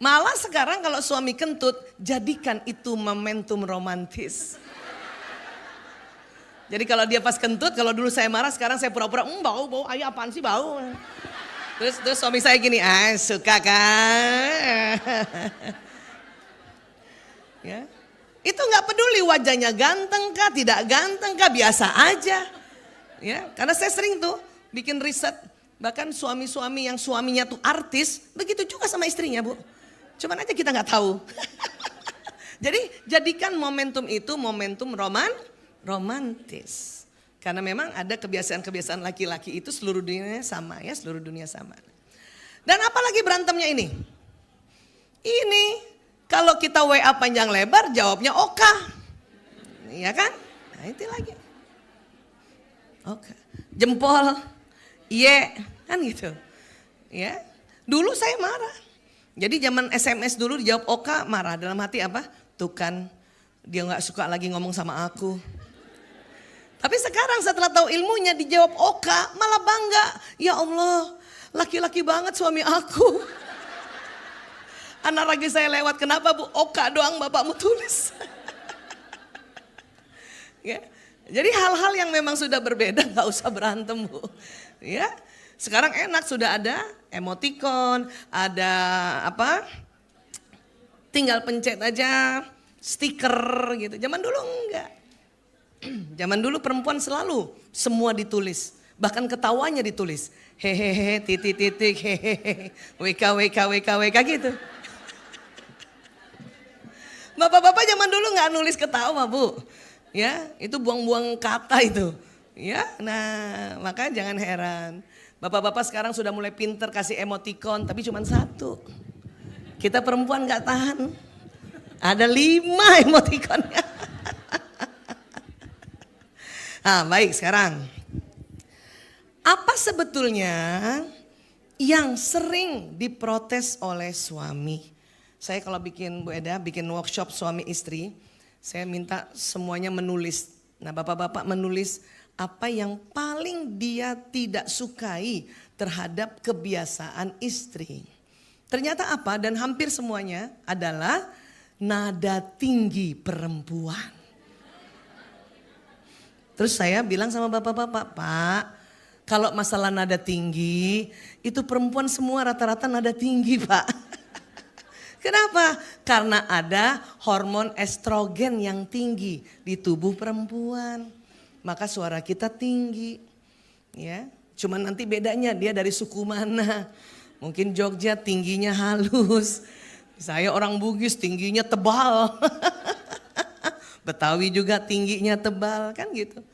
Malah sekarang kalau suami kentut, jadikan itu momentum romantis. Jadi kalau dia pas kentut, kalau dulu saya marah, sekarang saya pura-pura, bau, ayo apaan sih bau. Terus suami saya gini, suka kan. Ya. Itu nggak peduli wajahnya ganteng kah, tidak ganteng kah, biasa aja. Ya, karena saya sering tuh bikin riset, bahkan suami-suami yang suaminya tuh artis, begitu juga sama istrinya Bu. Cuman aja kita nggak tahu. Jadi jadikan momentum itu momentum romantis. Karena memang ada kebiasaan-kebiasaan laki-laki itu seluruh dunia sama ya, seluruh dunia sama. Dan apalagi berantemnya ini? Ini kalau kita WA panjang lebar jawabnya oka. Iya kan? Nah itu lagi. Oke. Jempol. Iya, kan gitu. Ya. Dulu saya marah. Jadi zaman SMS dulu dijawab oka, marah dalam hati apa? Tuh kan dia nggak suka lagi ngomong sama aku. Tapi sekarang setelah tahu ilmunya dijawab oka, malah bangga. Ya Allah, laki-laki banget suami aku. Anak lagi saya lewat, kenapa Bu? Oka doang bapakmu tulis. Ya. Jadi hal-hal yang memang sudah berbeda gak usah berantem Bu. Ya. Sekarang enak sudah ada emoticon, ada apa? Tinggal pencet aja stiker gitu. Zaman dulu enggak. Zaman dulu perempuan selalu semua ditulis. Bahkan ketawanya ditulis. Hehehe, titik-titik, hehehe, WK gitu. Bapak-bapak zaman dulu nggak nulis ketawa Bu, ya itu buang-buang kata itu, ya. Nah makanya jangan heran, bapak-bapak sekarang sudah mulai pinter kasih emoticon, tapi cuma 1. Kita perempuan nggak tahan, ada 5 emoticonnya. Nah baik sekarang, apa sebetulnya yang sering diprotes oleh suami? Saya kalau bikin Bu Eda, bikin workshop suami istri, saya minta semuanya menulis. Nah bapak-bapak menulis apa yang paling dia tidak sukai terhadap kebiasaan istri. Ternyata apa? Dan hampir semuanya adalah nada tinggi perempuan. Terus saya bilang sama bapak-bapak, Pak, kalau masalah nada tinggi, itu perempuan semua rata-rata nada tinggi Pak. Kenapa? Karena ada hormon estrogen yang tinggi di tubuh perempuan. Maka suara kita tinggi. Ya, cuman nanti bedanya dia dari suku mana. Mungkin Jogja tingginya halus. Saya orang Bugis tingginya tebal. Betawi juga tingginya tebal kan gitu.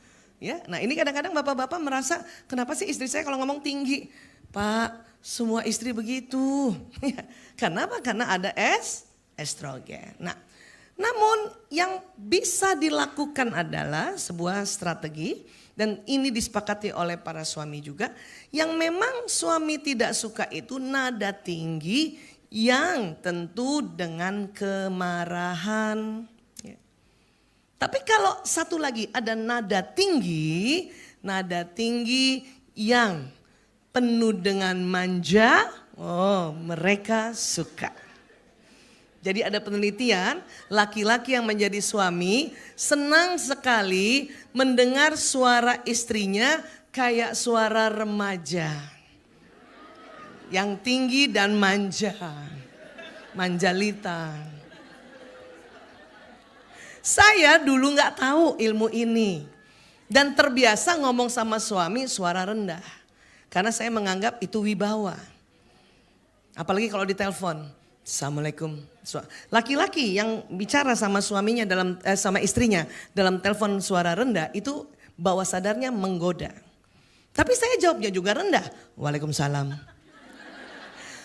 Ya, nah ini kadang-kadang bapak-bapak merasa kenapa sih istri saya kalau ngomong tinggi? Pak, semua istri begitu. Kenapa? Karena ada estrogen. Nah, namun yang bisa dilakukan adalah sebuah strategi dan ini disepakati oleh para suami juga. Yang memang suami tidak suka itu nada tinggi yang tentu dengan kemarahan. Tapi kalau satu lagi ada nada tinggi yang penuh dengan manja, oh mereka suka. Jadi ada penelitian, laki-laki yang menjadi suami senang sekali mendengar suara istrinya kayak suara remaja. Yang tinggi dan manja, manjalita. Saya dulu nggak tahu ilmu ini dan terbiasa ngomong sama suami suara rendah karena saya menganggap itu wibawa. Apalagi kalau ditelepon, Assalamualaikum. Laki-laki yang bicara sama suaminya sama istrinya dalam telepon suara rendah itu bawah sadarnya menggoda. Tapi saya jawabnya juga rendah, Waalaikumsalam.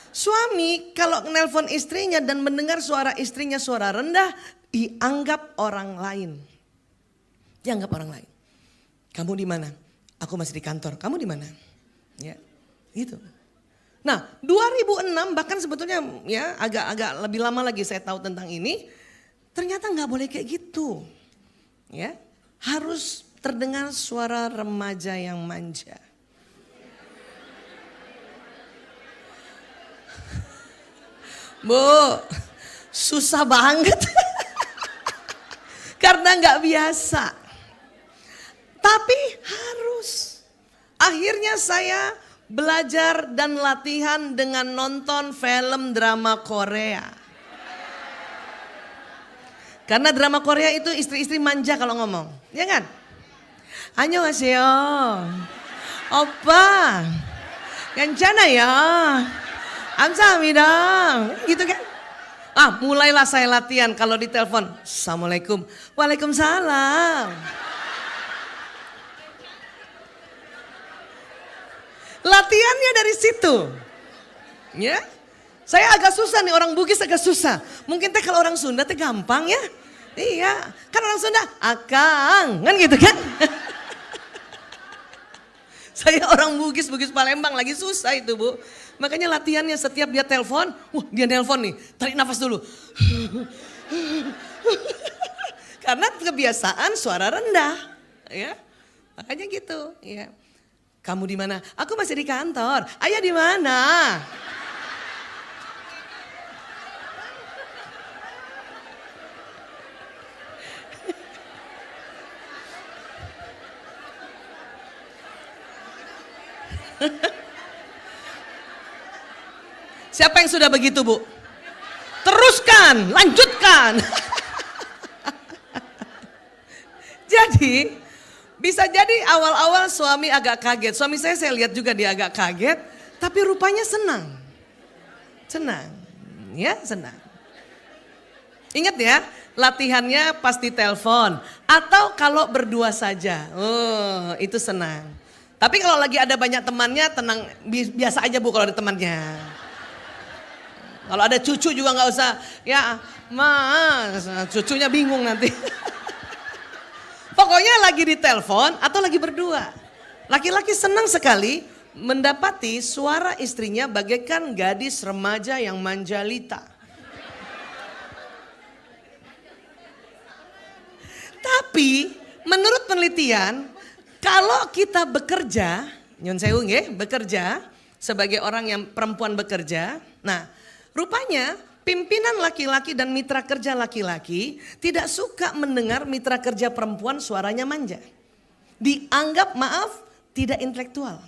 Suami kalau nelpon istrinya dan mendengar suara istrinya suara rendah, dianggap orang lain. Dianggap orang lain. Kamu di mana? Aku masih di kantor. Kamu di mana? Ya, gitu. Nah, 2006 bahkan sebetulnya ya agak lebih lama lagi saya tahu tentang ini. Ternyata nggak boleh kayak gitu. Ya, harus terdengar suara remaja yang manja. Bu, susah banget. Karena nggak biasa. Tapi harus. Akhirnya saya belajar dan latihan dengan nonton film drama Korea. Karena drama Korea itu istri-istri manja kalau ngomong. Ya kan? Annyeonghaseyo. Oppa. Kencana ya. Amsahamnida. Gitu kan? Mulailah saya latihan kalau ditelepon. Assalamualaikum. Waalaikumsalam. Latihannya dari situ. Ya. Saya agak susah nih, orang Bugis agak susah. Mungkin teh kalau orang Sunda teh gampang ya. Iya, kan orang Sunda akang, kan gitu kan. Saya orang Bugis Palembang lagi susah itu Bu. Makanya latihannya setiap dia telepon, dia nelpon nih, tarik nafas dulu. Karena kebiasaan suara rendah, ya. Makanya gitu, ya. Kamu di mana? Aku masih di kantor. Ayah di mana? Siapa yang sudah begitu Bu? Teruskan, lanjutkan. Jadi bisa jadi awal-awal suami agak kaget. Suami saya lihat juga dia agak kaget. Tapi rupanya senang. Senang, ya senang. Ingat ya, latihannya pasti telepon. Atau kalau berdua saja, oh itu senang. Tapi kalau lagi ada banyak temannya tenang, biasa aja Bu kalau ada temannya. Kalau ada cucu juga nggak usah, ya mas, cucunya bingung nanti. Pokoknya lagi ditelepon atau lagi berdua. Laki-laki senang sekali mendapati suara istrinya bagaikan gadis remaja yang manjalita. Tapi menurut penelitian, kalau kita bekerja, nyun sewu nggih, bekerja sebagai orang yang perempuan bekerja, nah rupanya pimpinan laki-laki dan mitra kerja laki-laki tidak suka mendengar mitra kerja perempuan suaranya manja. Dianggap tidak intelektual.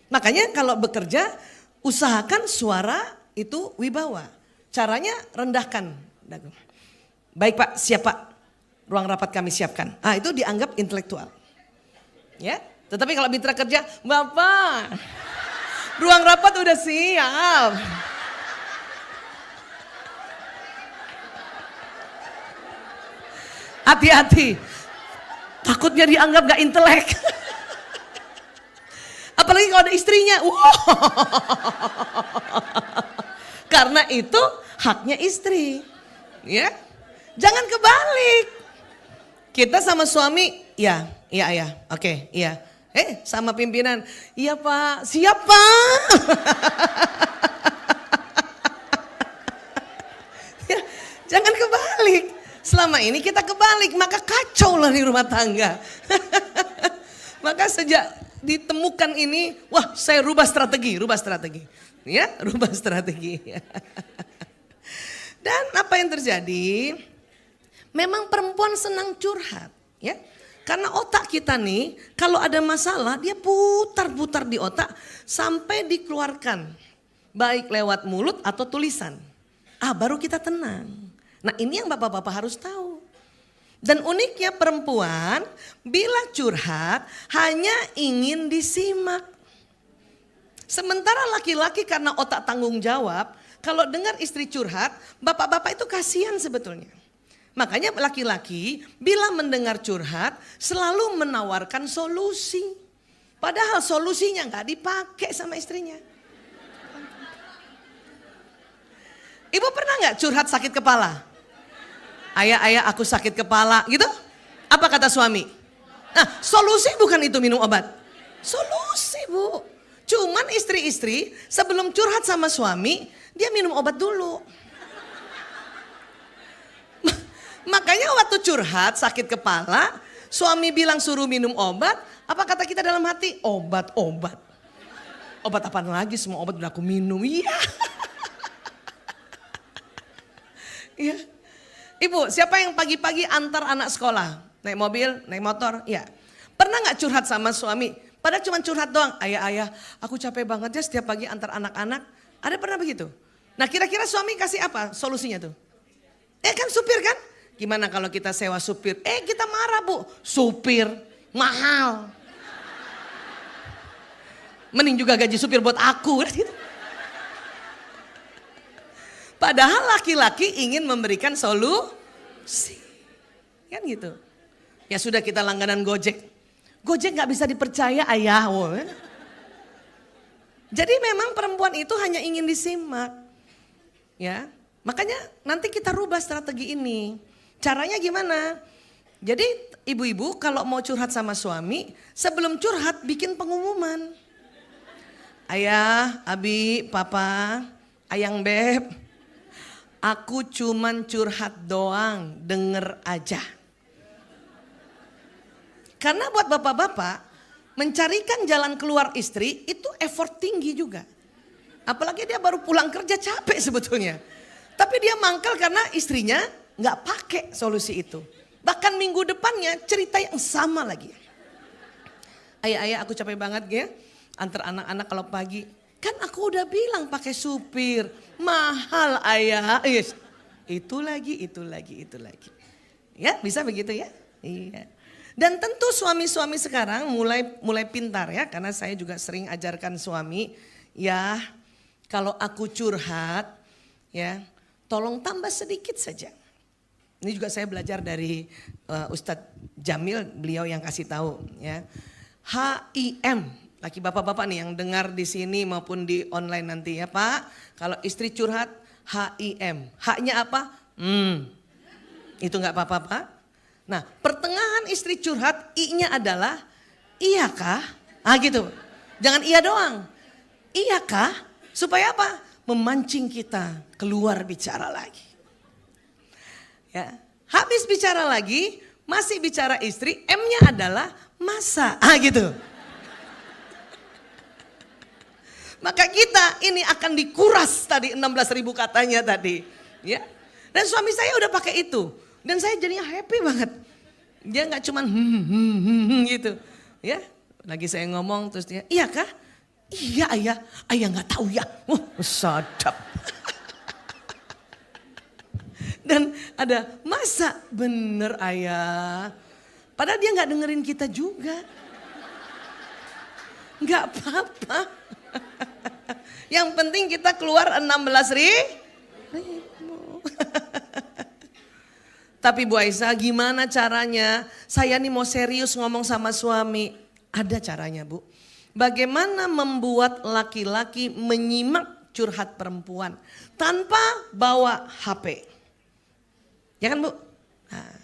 Makanya kalau bekerja usahakan suara itu wibawa. Caranya rendahkan. Baik Pak, siap Pak. Ruang rapat kami siapkan. Itu dianggap intelektual. Ya, tetapi kalau mitra kerja, Bapak, ruang rapat udah siap. hati-hati. Takutnya dianggap gak intelek. Apalagi kalau ada istrinya. Karena itu haknya istri. Ya, jangan kebalik. Kita sama suami, iya, oke, iya. Sama pimpinan, iya Pak, siap Pak. Ya, jangan kebalik. Selama ini kita kebalik, maka kacau lah di rumah tangga. Maka sejak ditemukan ini, wah saya rubah strategi. Ya, rubah strategi. Dan apa yang terjadi? Memang perempuan senang curhat, ya. Karena otak kita nih, kalau ada masalah dia putar-putar di otak sampai dikeluarkan. Baik lewat mulut atau tulisan. Baru kita tenang. Nah ini yang bapak-bapak harus tahu. Dan uniknya perempuan bila curhat hanya ingin disimak. Sementara laki-laki karena otak tanggung jawab, kalau dengar istri curhat, bapak-bapak itu kasihan sebetulnya. Makanya laki-laki bila mendengar curhat selalu menawarkan solusi. Padahal solusinya nggak dipakai sama istrinya. Ibu pernah nggak curhat sakit kepala? Ayah aku sakit kepala gitu. Apa kata suami? Nah solusi bukan itu minum obat. Solusi bu. Cuman istri-istri sebelum curhat sama suami dia minum obat dulu. Makanya waktu curhat sakit kepala, suami bilang suruh minum obat, apa kata kita dalam hati? Obat. Obat apaan lagi, semua obat udah aku minum. Iya. Iya. Ibu, siapa yang pagi-pagi antar anak sekolah? Naik mobil, naik motor? Iya. Pernah gak curhat sama suami? Padahal cuma curhat doang. Ayah, aku capek banget ya setiap pagi antar anak-anak. Ada pernah begitu? Nah kira-kira suami kasih apa solusinya tuh? Kan supir kan? Gimana kalau kita sewa supir? Kita marah bu, supir mahal. Mending juga gaji supir buat aku. Padahal laki-laki ingin memberikan solusi. Kan gitu. Ya sudah kita langganan Gojek. Gojek gak bisa dipercaya ayah. Jadi memang perempuan itu hanya ingin disimak. Ya, makanya nanti kita rubah strategi ini. Caranya gimana? Jadi ibu-ibu kalau mau curhat sama suami, sebelum curhat bikin pengumuman. Ayah, abi, papa, ayang beb, aku cuman curhat doang, denger aja. Karena buat bapak-bapak, mencarikan jalan keluar istri itu effort tinggi juga. Apalagi dia baru pulang kerja capek sebetulnya. Tapi dia mangkal karena istrinya nggak pakai solusi itu. Bahkan minggu depannya cerita yang sama lagi. Ayah aku capek banget ya. Antar anak-anak kalau pagi. Kan aku udah bilang pakai supir. Mahal ayah. Yes. Itu lagi. Ya bisa begitu ya. Iya. Dan tentu suami-suami sekarang mulai pintar ya. Karena saya juga sering ajarkan suami. Ya kalau aku curhat ya tolong tambah sedikit saja. Ini juga saya belajar dari Ustadz Jamil, beliau yang kasih tahu ya. HIM, laki bapak-bapak nih yang dengar di sini maupun di online nanti ya Pak. Kalau istri curhat HIM, haknya apa? Itu nggak apa-apa Pak. Nah pertengahan istri curhat I-nya adalah iyakah? Gitu, jangan iya doang. Iyakah? Supaya apa? Memancing kita keluar bicara lagi. Ya, habis bicara lagi, masih bicara istri, M-nya adalah masa. Gitu. Maka kita ini akan dikuras tadi 16.000 katanya tadi. Ya. Dan suami saya udah pakai itu. Dan saya jadinya happy banget. Dia gak cuman gitu. Ya, lagi saya ngomong terus dia, iya kah? Iya ayah gak tahu ya. Sadap. Dan ada masa bener ayah. Padahal dia gak dengerin kita juga. Gak apa-apa. Yang penting kita keluar 16.000. Tapi Bu Aisyah gimana caranya? Saya nih mau serius ngomong sama suami. Ada caranya Bu. Bagaimana membuat laki-laki menyimak curhat perempuan tanpa bawa HP. Ya kan Bu? Nah,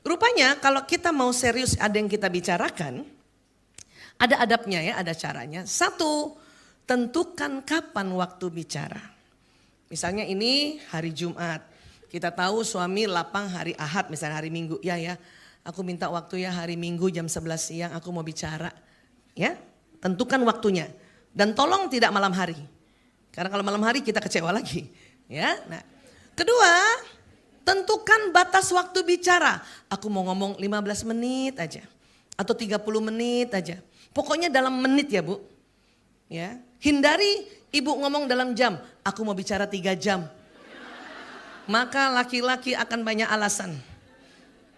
rupanya kalau kita mau serius ada yang kita bicarakan, ada adabnya ya, ada caranya. Satu, tentukan kapan waktu bicara. Misalnya ini hari Jumat. Kita tahu suami lapang hari Ahad, misalnya hari Minggu. Ya, aku minta waktu ya hari Minggu jam 11 siang aku mau bicara. Ya, tentukan waktunya. Dan tolong tidak malam hari. Karena kalau malam hari kita kecewa lagi. Ya, nah. Kedua, tentukan batas waktu bicara. Aku mau ngomong 15 menit aja. Atau 30 menit aja. Pokoknya dalam menit ya Bu. Ya, hindari ibu ngomong dalam jam. Aku mau bicara 3 jam. Maka laki-laki akan banyak alasan.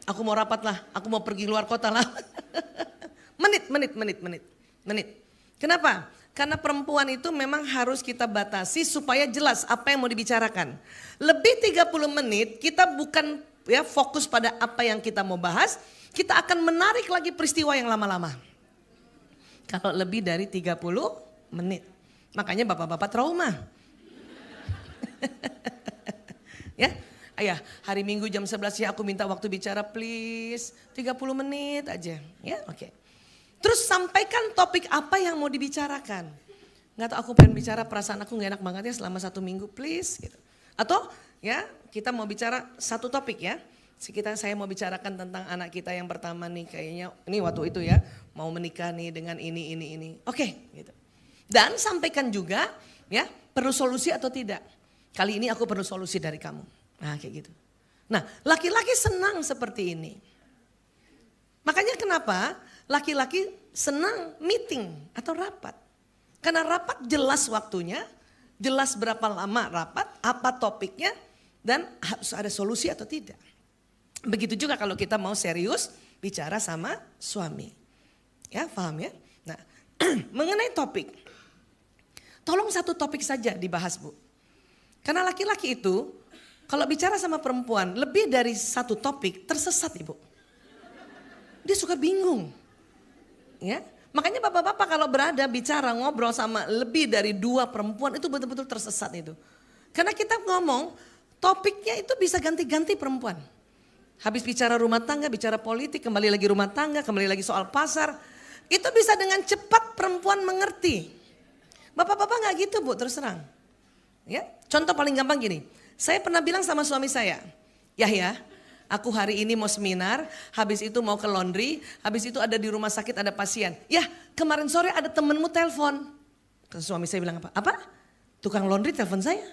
Aku mau rapat lah, aku mau pergi luar kota lah. Menit. Kenapa? Karena perempuan itu memang harus kita batasi supaya jelas apa yang mau dibicarakan. Lebih 30 menit kita bukan ya fokus pada apa yang kita mau bahas. Kita akan menarik lagi peristiwa yang lama-lama. Kalau lebih dari 30 menit. Makanya bapak-bapak trauma. Ya, ayah hari Minggu jam 11 ya aku minta waktu bicara please 30 menit aja. Ya oke. Terus sampaikan topik apa yang mau dibicarakan. Nggak tahu aku pengen bicara perasaan aku gak enak banget ya selama 1 minggu please. Gitu. Atau ya kita mau bicara satu topik ya. Saya mau bicarakan tentang anak kita yang pertama nih kayaknya. Ini waktu itu ya mau menikah nih dengan ini. Oke gitu. Dan sampaikan juga ya perlu solusi atau tidak. Kali ini aku perlu solusi dari kamu. Nah kayak gitu. Nah laki-laki senang seperti ini. Makanya kenapa laki-laki senang meeting atau rapat. Karena rapat jelas waktunya, jelas berapa lama rapat, apa topiknya, dan harus ada solusi atau tidak. Begitu juga kalau kita mau serius bicara sama suami. Ya paham ya? Nah mengenai topik. Tolong satu topik saja dibahas Bu. Karena laki-laki itu kalau bicara sama perempuan lebih dari satu topik tersesat Ibu. Dia suka bingung. Ya, makanya bapak-bapak kalau berada bicara ngobrol sama lebih dari 2 perempuan itu betul-betul tersesat itu. Karena kita ngomong topiknya itu bisa ganti-ganti perempuan. Habis bicara rumah tangga, bicara politik, kembali lagi rumah tangga, kembali lagi soal pasar. Itu bisa dengan cepat perempuan mengerti. Bapak-bapak nggak gitu Bu, terus terang. Ya, contoh paling gampang gini, saya pernah bilang sama suami saya, Yahya, aku hari ini mau seminar, habis itu mau ke laundry, habis itu ada di rumah sakit ada pasien. Ya, kemarin sore ada temenmu telepon. Suami saya bilang apa? Apa? Tukang laundry telepon saya.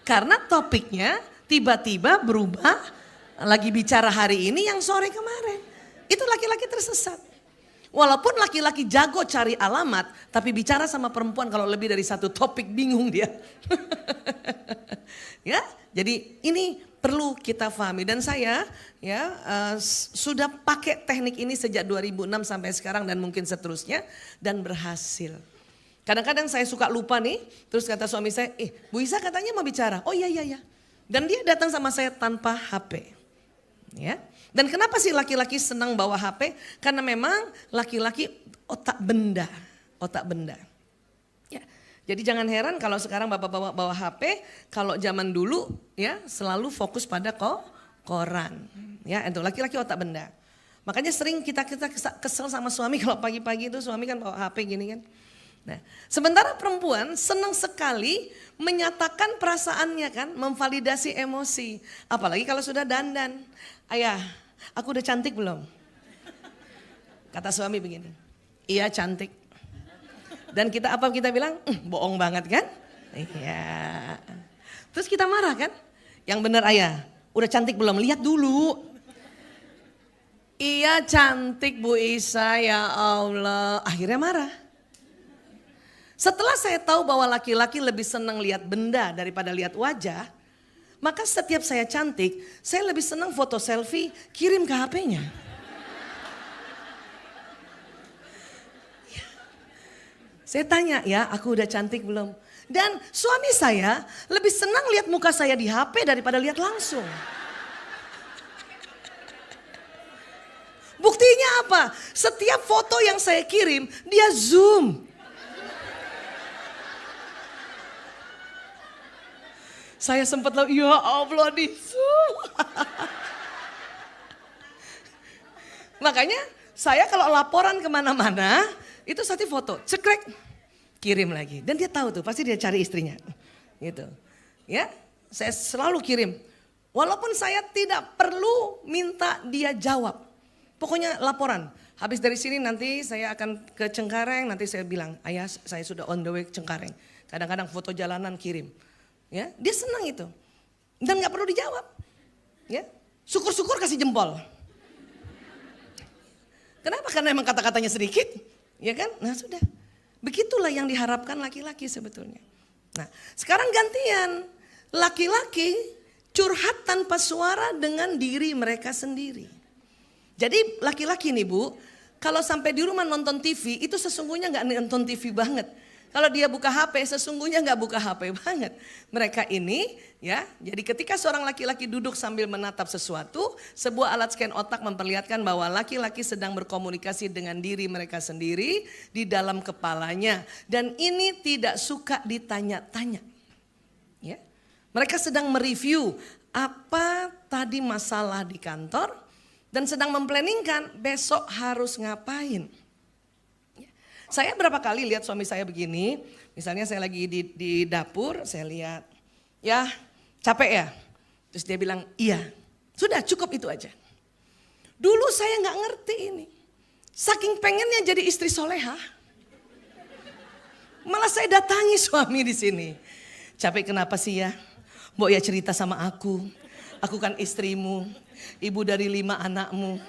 Karena topiknya tiba-tiba berubah, lagi bicara hari ini yang sore kemarin. Itu laki-laki tersesat. Walaupun laki-laki jago cari alamat, tapi bicara sama perempuan kalau lebih dari satu topik bingung dia. Ya, jadi ini perlu kita pahami dan saya ya sudah pakai teknik ini sejak 2006 sampai sekarang dan mungkin seterusnya dan berhasil. Kadang-kadang saya suka lupa nih, terus kata suami saya, Bu Isa katanya mau bicara. Oh iya. Dan dia datang sama saya tanpa HP. Ya. Dan kenapa sih laki-laki senang bawa HP? Karena memang laki-laki otak benda. Ya. Jadi jangan heran kalau sekarang bapak bawa HP, kalau zaman dulu ya selalu fokus pada koran. Ya, itu laki-laki otak benda. Makanya sering kita kesel sama suami kalau pagi-pagi itu suami kan bawa HP gini kan. Nah, sementara perempuan senang sekali menyatakan perasaannya kan, memvalidasi emosi. Apalagi kalau sudah dandan. Ayah, aku udah cantik belum? Kata suami begini, iya cantik. Dan kita bilang, bohong banget kan? Iya. Terus kita marah kan? Yang benar ayah, udah cantik belum? Lihat dulu. Iya cantik Bu Isa, ya Allah. Akhirnya marah. Setelah saya tahu bahwa laki-laki lebih senang lihat benda daripada lihat wajah, maka setiap saya cantik, saya lebih senang foto selfie kirim ke HP-nya. Saya tanya, ya aku udah cantik belum? Dan suami saya lebih senang lihat muka saya di HP daripada lihat langsung. Buktinya apa? Setiap foto yang saya kirim, dia zoom. Saya sempat tahu, ya Allah di zoom. Makanya saya kalau laporan kemana-mana, itu satu foto, cekrek, kirim lagi. Dan dia tahu tuh, pasti dia cari istrinya. Gitu. Ya, saya selalu kirim. Walaupun saya tidak perlu minta dia jawab. Pokoknya laporan. Habis dari sini nanti saya akan ke Cengkareng, nanti saya bilang, ayah saya sudah on the way ke Cengkareng. Kadang-kadang foto jalanan kirim. Ya, dia senang itu. Dan gak perlu dijawab. Ya, syukur-syukur kasih jempol. Kenapa? Karena emang kata-katanya sedikit. Ya kan? Nah sudah. Begitulah yang diharapkan laki-laki sebetulnya. Nah sekarang gantian. Laki-laki curhat tanpa suara dengan diri mereka sendiri. Jadi laki-laki nih Bu, kalau sampai di rumah nonton TV itu sesungguhnya gak nonton TV banget. Kalau dia buka HP sesungguhnya gak buka HP banget. Mereka ini ya, jadi ketika seorang laki-laki duduk sambil menatap sesuatu, sebuah alat scan otak memperlihatkan bahwa laki-laki sedang berkomunikasi dengan diri mereka sendiri di dalam kepalanya. Dan ini tidak suka ditanya-tanya. Ya. Mereka sedang mereview apa tadi masalah di kantor dan sedang memplanningkan besok harus ngapain. Saya berapa kali lihat suami saya begini, misalnya saya lagi di dapur, saya lihat, ya capek ya? Terus dia bilang, iya, sudah cukup itu aja. Dulu saya gak ngerti ini, saking pengennya jadi istri soleha. Malah saya datangi suami di sini. Capek kenapa sih ya? Mbok ya cerita sama aku kan istrimu, ibu dari 5 anakmu,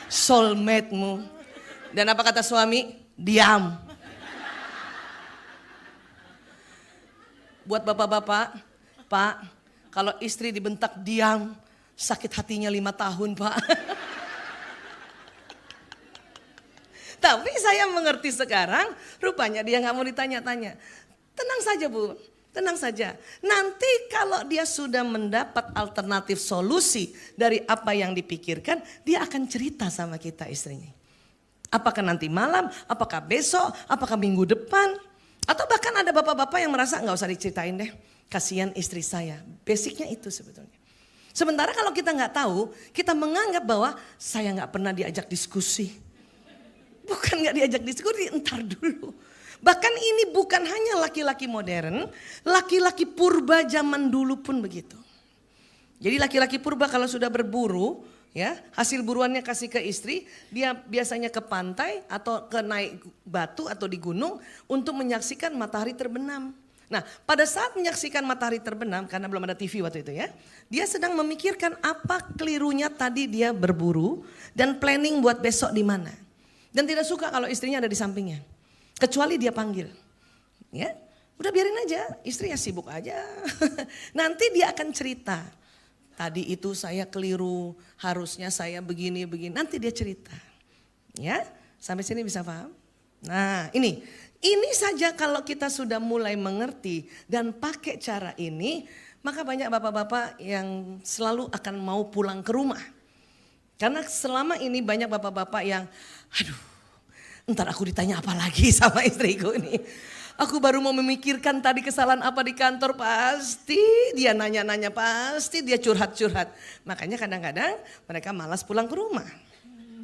soulmate-mu. Dan apa kata suami? Diam. Buat bapak-bapak, Pak, kalau istri dibentak diam, sakit hatinya 5 tahun Pak. Tapi saya mengerti sekarang, rupanya dia gak mau ditanya-tanya. Tenang saja Bu, tenang saja. Nanti kalau dia sudah mendapat alternatif solusi dari apa yang dipikirkan, dia akan cerita sama kita istrinya. Apakah nanti malam, apakah besok, apakah minggu depan. Atau bahkan ada bapak-bapak yang merasa gak usah diceritain deh. Kasihan istri saya, basicnya itu sebetulnya. Sementara kalau kita gak tahu, kita menganggap bahwa saya gak pernah diajak diskusi. Bukan gak diajak diskusi, entar dulu. Bahkan ini bukan hanya laki-laki modern, laki-laki purba zaman dulu pun begitu. Jadi laki-laki purba kalau sudah berburu, ya, hasil buruannya kasih ke istri, dia biasanya ke pantai atau ke naik batu atau di gunung untuk menyaksikan matahari terbenam. Nah, pada saat menyaksikan matahari terbenam, karena belum ada TV waktu itu ya, dia sedang memikirkan apa kelirunya tadi dia berburu dan planning buat besok di mana. Dan tidak suka kalau istrinya ada di sampingnya, kecuali dia panggil. Ya, udah biarin aja, istri ya sibuk aja. Nanti dia akan cerita. Tadi itu saya keliru, harusnya saya begini. Nanti dia cerita. Ya, sampai sini bisa paham? Nah ini saja kalau kita sudah mulai mengerti dan pakai cara ini, maka banyak bapak-bapak yang selalu akan mau pulang ke rumah. Karena selama ini banyak bapak-bapak yang, aduh ntar aku ditanya apa lagi sama istriku ini. Aku baru mau memikirkan tadi kesalahan apa di kantor, pasti dia nanya-nanya, pasti dia curhat-curhat. Makanya kadang-kadang mereka malas pulang ke rumah.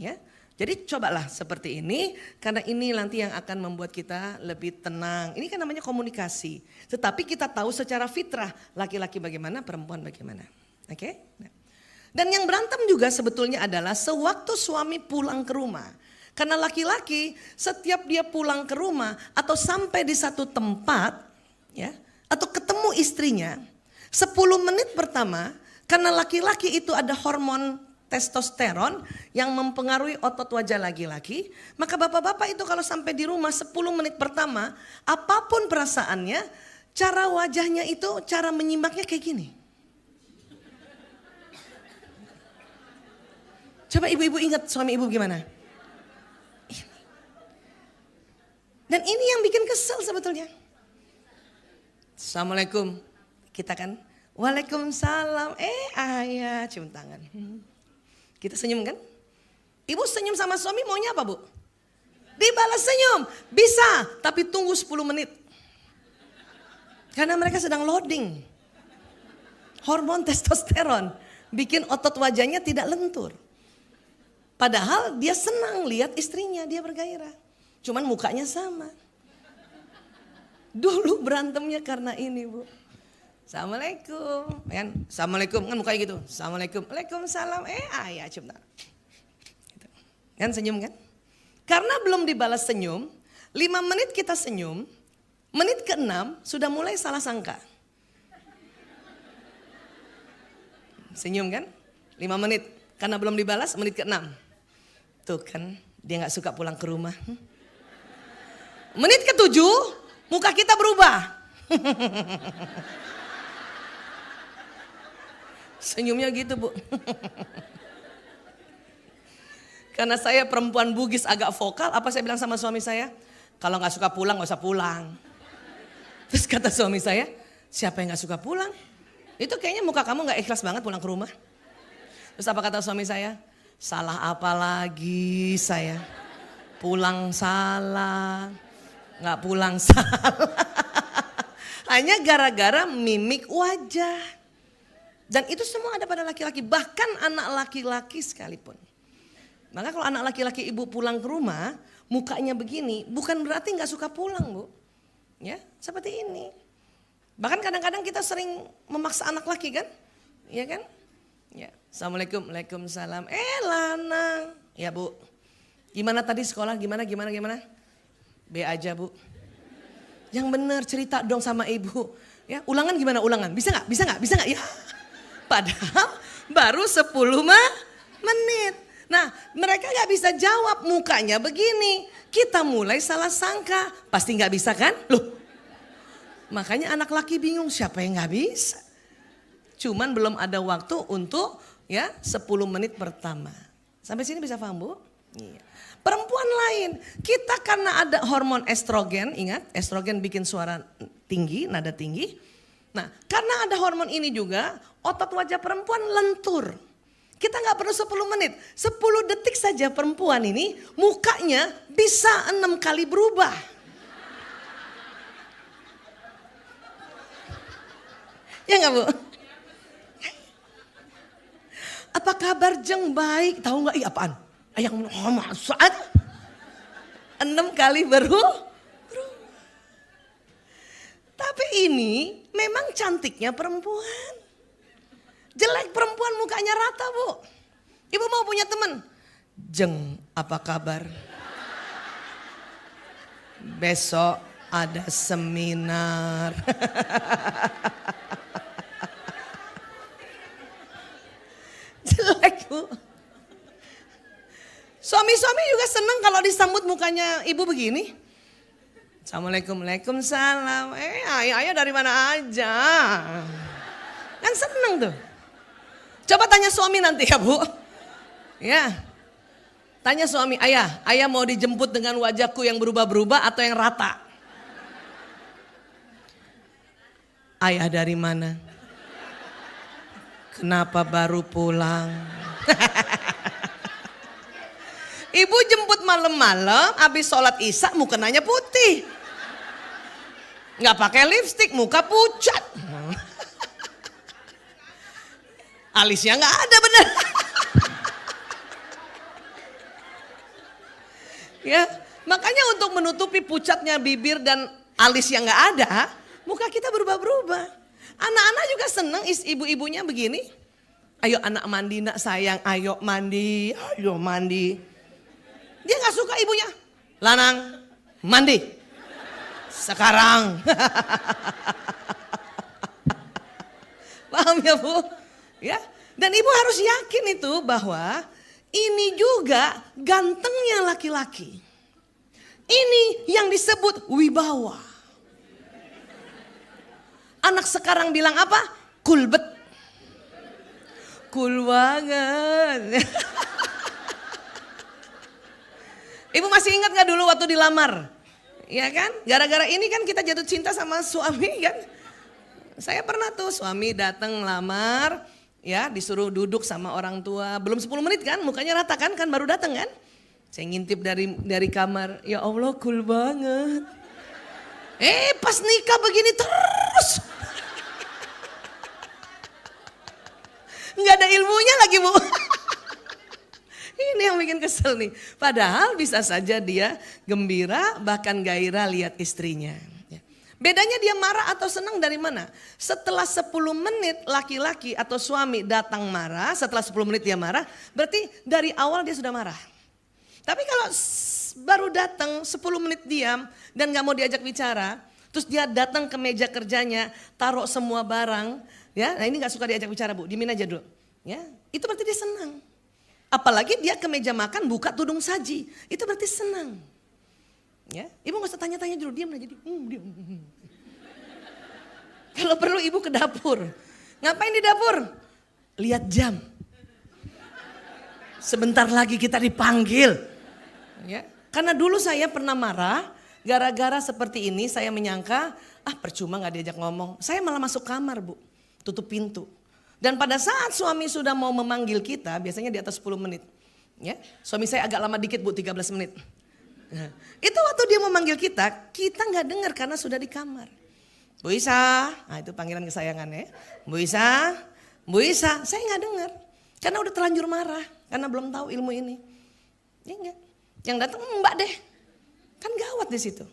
Ya, jadi cobalah seperti ini, karena ini nanti yang akan membuat kita lebih tenang. Ini kan namanya komunikasi. Tetapi kita tahu secara fitrah laki-laki bagaimana, perempuan bagaimana. Oke? Dan yang berantem juga sebetulnya adalah sewaktu suami pulang ke rumah. Karena laki-laki setiap dia pulang ke rumah atau sampai di satu tempat ya, atau ketemu istrinya 10 menit pertama, karena laki-laki itu ada hormon testosteron yang mempengaruhi otot wajah laki-laki, maka bapak-bapak itu kalau sampai di rumah 10 menit pertama, apapun perasaannya, cara wajahnya itu, cara menyimaknya kayak gini. Coba ibu-ibu ingat suami ibu gimana? Dan ini yang bikin kesel sebetulnya. Assalamualaikum. Kita kan, waalaikumsalam. Ayah cium tangan. Kita senyum kan? Ibu senyum sama suami maunya apa bu? Dibalas senyum. Bisa, tapi tunggu 10 menit. Karena mereka sedang loading. Hormon testosteron bikin otot wajahnya tidak lentur. Padahal dia senang lihat istrinya, dia bergairah. Cuman mukanya sama. Dulu berantemnya karena ini bu. Assalamualaikum. Kan? Assalamualaikum, kan mukanya gitu. Assalamualaikum. Waalaikumsalam. Ayah cium tangan. Gitu. Kan senyum kan? Karena belum dibalas senyum, 5 menit kita senyum, menit ke-6 sudah mulai salah sangka. Senyum kan? 5 menit. Karena belum dibalas, menit ke-6. Tuh kan, dia gak suka pulang ke rumah. Menit ke-7, muka kita berubah. Senyumnya gitu bu. Karena saya perempuan Bugis agak vokal, apa saya bilang sama suami saya? Kalau gak suka pulang, gak usah pulang. Terus kata suami saya, siapa yang gak suka pulang? Itu kayaknya muka kamu gak ikhlas banget pulang ke rumah. Terus apa kata suami saya? Salah apa lagi saya? Pulang salah, gak pulang salah. Hanya gara-gara mimik wajah. Dan itu semua ada pada laki-laki, bahkan anak laki-laki sekalipun. Maka kalau anak laki-laki ibu pulang ke rumah, mukanya begini, bukan berarti gak suka pulang bu. Ya, seperti ini. Bahkan kadang-kadang kita sering memaksa anak laki kan? Iya kan? Ya. Assalamualaikum, waalaikumsalam. Lanang. Ya bu. Gimana tadi sekolah? Gimana? B aja bu. Yang benar cerita dong sama ibu. Ya, ulangan gimana ulangan? Bisa nggak? Ya. Padahal baru 10 menit. Nah, mereka nggak bisa jawab, mukanya begini. Kita mulai salah sangka. Pasti nggak bisa kan? Loh. Makanya anak laki bingung, siapa yang nggak bisa? Cuman belum ada waktu untuk ya 10 menit pertama. Sampai sini bisa paham bu? Iya. Perempuan lain, kita karena ada hormon estrogen, ingat estrogen bikin suara tinggi, nada tinggi. Nah karena ada hormon ini juga, otot wajah perempuan lentur. Kita nggak perlu 10 menit, 10 detik saja perempuan ini mukanya bisa 6 kali berubah. Ya nggak bu? Apa kabar Jeng? Baik. Tahu nggak? Apaan? Yang saat 6 kali berubah. Tapi ini memang cantiknya perempuan. Jelek perempuan mukanya rata bu. Ibu mau punya teman? Jeng, apa kabar? Besok ada seminar. Jelek bu. Suami-suami juga senang kalau disambut mukanya ibu begini. Assalamualaikum, waalaikumsalam. Ayah dari mana aja? Kan seneng tuh. Coba tanya suami nanti ya bu. Ya. Tanya suami, ayah mau dijemput dengan wajahku yang berubah-berubah atau yang rata? Ayah dari mana? Kenapa baru pulang? Ibu jemput malam-malam, habis sholat isya mukanya putih. Nggak pakai lipstik, muka pucat. Alisnya nggak ada bener. Ya, makanya untuk menutupi pucatnya bibir dan alis yang nggak ada, muka kita berubah-berubah. Anak-anak juga seneng ibu-ibunya begini. Ayo anak mandi nak sayang, ayo mandi. Dia gak suka ibunya. Lanang, mandi. Sekarang. Paham ya bu? Ya. Dan ibu harus yakin itu bahwa ini juga gantengnya laki-laki. Ini yang disebut wibawa. Anak sekarang bilang apa? Kulbet. Cool banget. Ibu masih ingat gak dulu waktu dilamar? Ya kan? Gara-gara ini kan kita jatuh cinta sama suami kan? Saya pernah tuh suami datang lamar, ya disuruh duduk sama orang tua. Belum 10 menit kan, mukanya rata kan baru datang kan. Saya ngintip dari kamar, ya Allah cool banget. Pas nikah begini terus. Nggak ada ilmunya lagi Bu. Ini yang bikin kesel nih. Padahal bisa saja dia gembira bahkan gairah lihat istrinya. Bedanya dia marah atau senang dari mana? Setelah 10 menit laki-laki atau suami datang marah, setelah 10 menit dia marah, berarti dari awal dia sudah marah. Tapi kalau baru datang 10 menit diam dan gak mau diajak bicara, terus dia datang ke meja kerjanya, taruh semua barang, ya, nah ini gak suka diajak bicara Bu, diemin aja dulu. Ya, itu berarti dia senang. Apalagi dia ke meja makan buka tudung saji, itu berarti senang. Ya, ibu gak usah tanya-tanya dulu, diam aja. Diam. Kalau perlu ibu ke dapur. Ngapain di dapur? Lihat jam. Sebentar lagi kita dipanggil. Ya, karena dulu saya pernah marah, gara-gara seperti ini saya menyangka, percuma gak diajak ngomong. Saya malah masuk kamar Bu, tutup pintu. Dan pada saat suami sudah mau memanggil kita, biasanya di atas 10 menit. Ya, suami saya agak lama dikit Bu, 13 menit. Nah, itu waktu dia memanggil kita nggak dengar karena sudah di kamar. Bu Isa, nah itu panggilan kesayangannya. Bu Isa, saya nggak dengar karena udah terlanjur marah karena belum tahu ilmu ini. Ya enggak, yang datang Mbak deh, kan gawat di situ.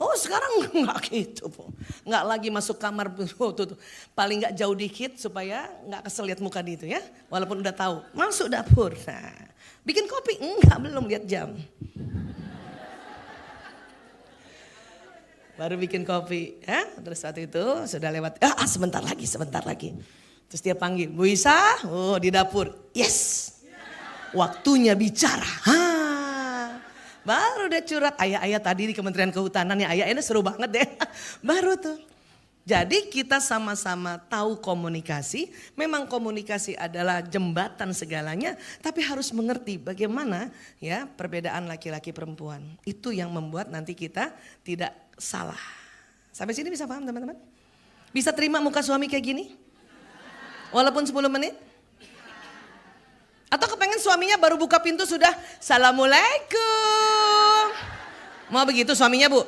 Oh sekarang nggak gitu Po, nggak lagi masuk kamar tuh. Paling nggak jauh dikit supaya nggak kesel lihat muka dia itu ya, walaupun udah tahu. Masuk dapur, nah, bikin kopi enggak, belum lihat jam. Baru bikin kopi, ya. Terus waktu itu sudah lewat, sebentar lagi. Terus dia panggil, Bu Isa, oh di dapur, yes. Waktunya bicara, baru dia curhat, ayah tadi di Kementerian Kehutanan ya ayah ini seru banget deh. Baru tuh. Jadi kita sama-sama tahu komunikasi, memang komunikasi adalah jembatan segalanya, tapi harus mengerti bagaimana ya perbedaan laki-laki perempuan. Itu yang membuat nanti kita tidak salah. Sampai sini bisa paham teman-teman? Bisa terima muka suami kayak gini? Walaupun 10 menit? Atau kepengen suaminya baru buka pintu sudah Assalamualaikum. Mau begitu suaminya Bu?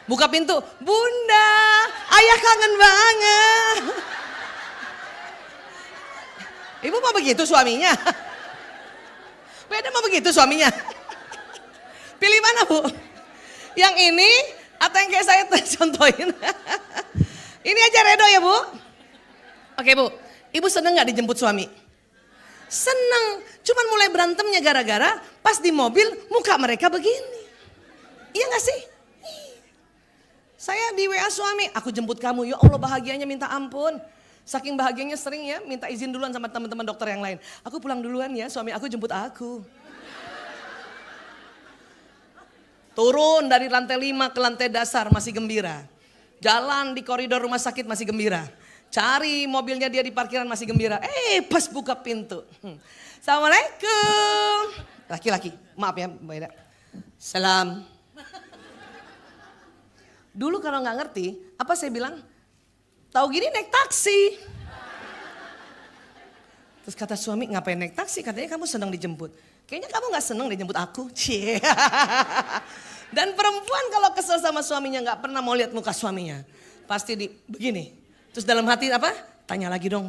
Buka pintu, Bunda, ayah kangen banget. Ibu mau begitu suaminya? Beda mau begitu suaminya? Pilih mana Bu? Yang ini atau yang kayak saya contohin? Ini aja Redo ya Bu? Oke Bu, ibu seneng gak dijemput suami? Seneng, cuman mulai berantemnya gara-gara pas di mobil muka mereka begini. Iya gak sih? Saya di WA suami, aku jemput kamu, ya Allah bahagianya minta ampun. Saking bahagianya sering ya minta izin duluan sama teman-teman dokter yang lain. Aku pulang duluan ya, suami aku jemput aku. Turun dari lantai 5 ke lantai dasar masih gembira. Jalan di koridor rumah sakit masih gembira. Cari mobilnya dia di parkiran masih gembira. Pas buka pintu. Assalamualaikum. Laki-laki, maaf ya Mbak Ida. Salam. Dulu kalau nggak ngerti, apa saya bilang? Tahu gini naik taksi. Terus kata suami, ngapain naik taksi? Katanya kamu senang dijemput. Kayaknya kamu nggak senang dijemput aku. Cie. Dan perempuan kalau kesel sama suaminya nggak pernah mau lihat muka suaminya. Pasti begini. Terus dalam hati apa? Tanya lagi dong.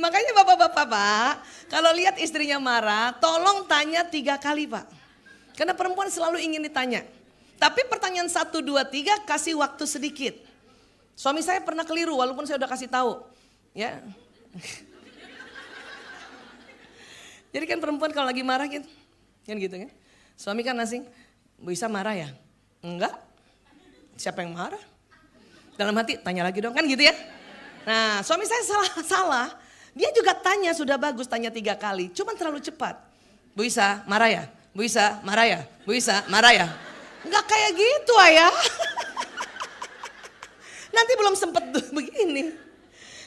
Makanya bapak-bapak Pak, kalau lihat istrinya marah, tolong tanya 3 kali Pak. Karena perempuan selalu ingin ditanya. Tapi pertanyaan 1, 2, 3 kasih waktu sedikit. Suami saya pernah keliru walaupun saya udah kasih tahu. Ya. Jadi kan perempuan kalau lagi marah gitu. Kan gitu kan. Suami kan asing, Bu Isa marah ya? Enggak. Siapa yang marah? Dalam hati tanya lagi dong kan gitu ya. Nah suami saya salah. Dia juga tanya sudah bagus tanya 3 kali. Cuman terlalu cepat. Bu Isa marah ya? Bu Isa marah ya? Bu Isa marah ya? Enggak kayak gitu ayah. Nanti belum sempet begini.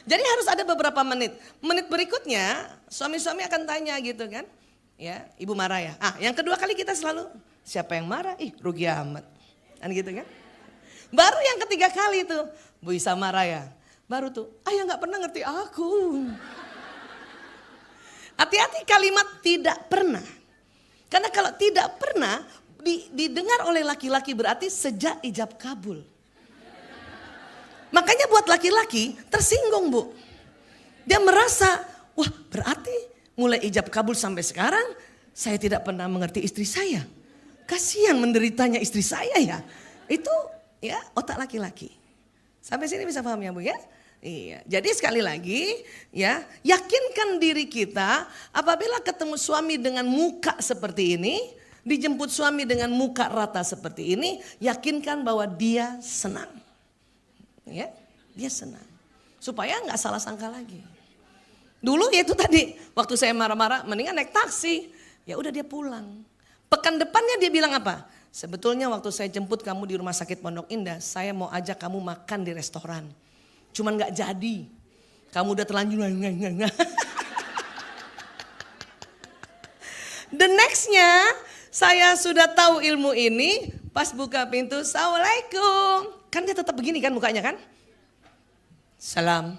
Jadi harus ada beberapa menit. Menit berikutnya suami-suami akan tanya gitu kan. Ya, ibu marah ya? Yang kedua kali kita selalu siapa yang marah? Rugi amat. Kan gitu kan. Baru yang ketiga kali tuh, Bu Isa marah ya. Baru tuh, ayah gak pernah ngerti aku. Hati-hati kalimat tidak pernah. Karena kalau tidak pernah didengar oleh laki-laki berarti sejak ijab kabul. Makanya buat laki-laki tersinggung Bu. Dia merasa, wah berarti mulai ijab kabul sampai sekarang saya tidak pernah mengerti istri saya. Kasihan menderitanya istri saya ya. Itu ya otak laki-laki. Sampai sini bisa paham ya Bu ya? Iya. Jadi sekali lagi ya, yakinkan diri kita apabila ketemu suami dengan muka seperti ini, dijemput suami dengan muka rata seperti ini, yakinkan bahwa dia senang. Ya, dia senang. Supaya nggak salah sangka lagi. Dulu ya itu tadi, waktu saya marah-marah mendingan naik taksi. Ya udah dia pulang. Pekan depannya dia bilang apa? Sebetulnya waktu saya jemput kamu di rumah sakit Pondok Indah, saya mau ajak kamu makan di restoran. Cuman gak jadi. Kamu udah terlanjur. The nextnya saya sudah tahu ilmu ini. Pas buka pintu, Assalamualaikum. Kan dia tetap begini kan mukanya kan. Salam.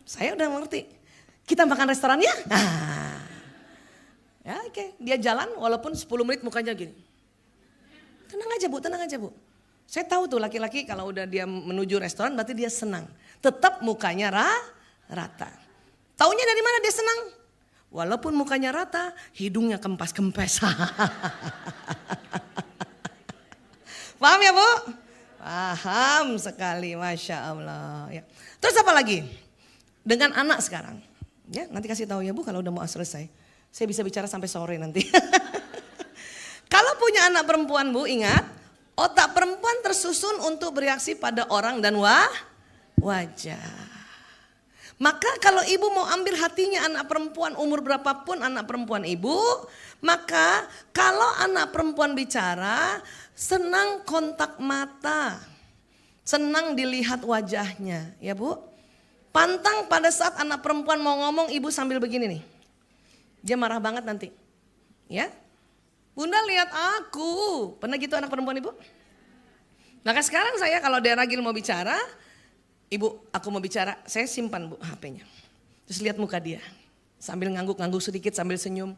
Saya udah mengerti. Kita makan restoran ya? Nah. Ya oke. Dia jalan walaupun 10 menit mukanya gini. Tenang aja Bu, tenang aja Bu. Saya tahu tuh laki-laki kalau udah dia menuju restoran berarti dia senang. Tetap mukanya rata. Taunya dari mana dia senang? Walaupun mukanya rata, hidungnya kempes-kempes. Paham ya Bu? Paham sekali, Masya Allah. Ya. Terus apa lagi? Dengan anak sekarang. Ya, nanti kasih tahu ya Bu kalau udah mau selesai. Saya bisa bicara sampai sore nanti. Kalau punya anak perempuan Bu, ingat. Otak perempuan tersusun untuk bereaksi pada orang dan wajah. Maka kalau ibu mau ambil hatinya anak perempuan umur berapapun anak perempuan ibu. Maka kalau anak perempuan bicara senang kontak mata. Senang dilihat wajahnya ya Bu. Pantang pada saat anak perempuan mau ngomong ibu sambil begini nih. Dia marah banget nanti. Ya. Bunda lihat aku. Pernah gitu anak perempuan ibu? Maka sekarang saya kalau dia Ragil mau bicara, ibu aku mau bicara, saya simpan Bu HP-nya. Terus lihat muka dia. Sambil ngangguk-ngangguk sedikit sambil senyum.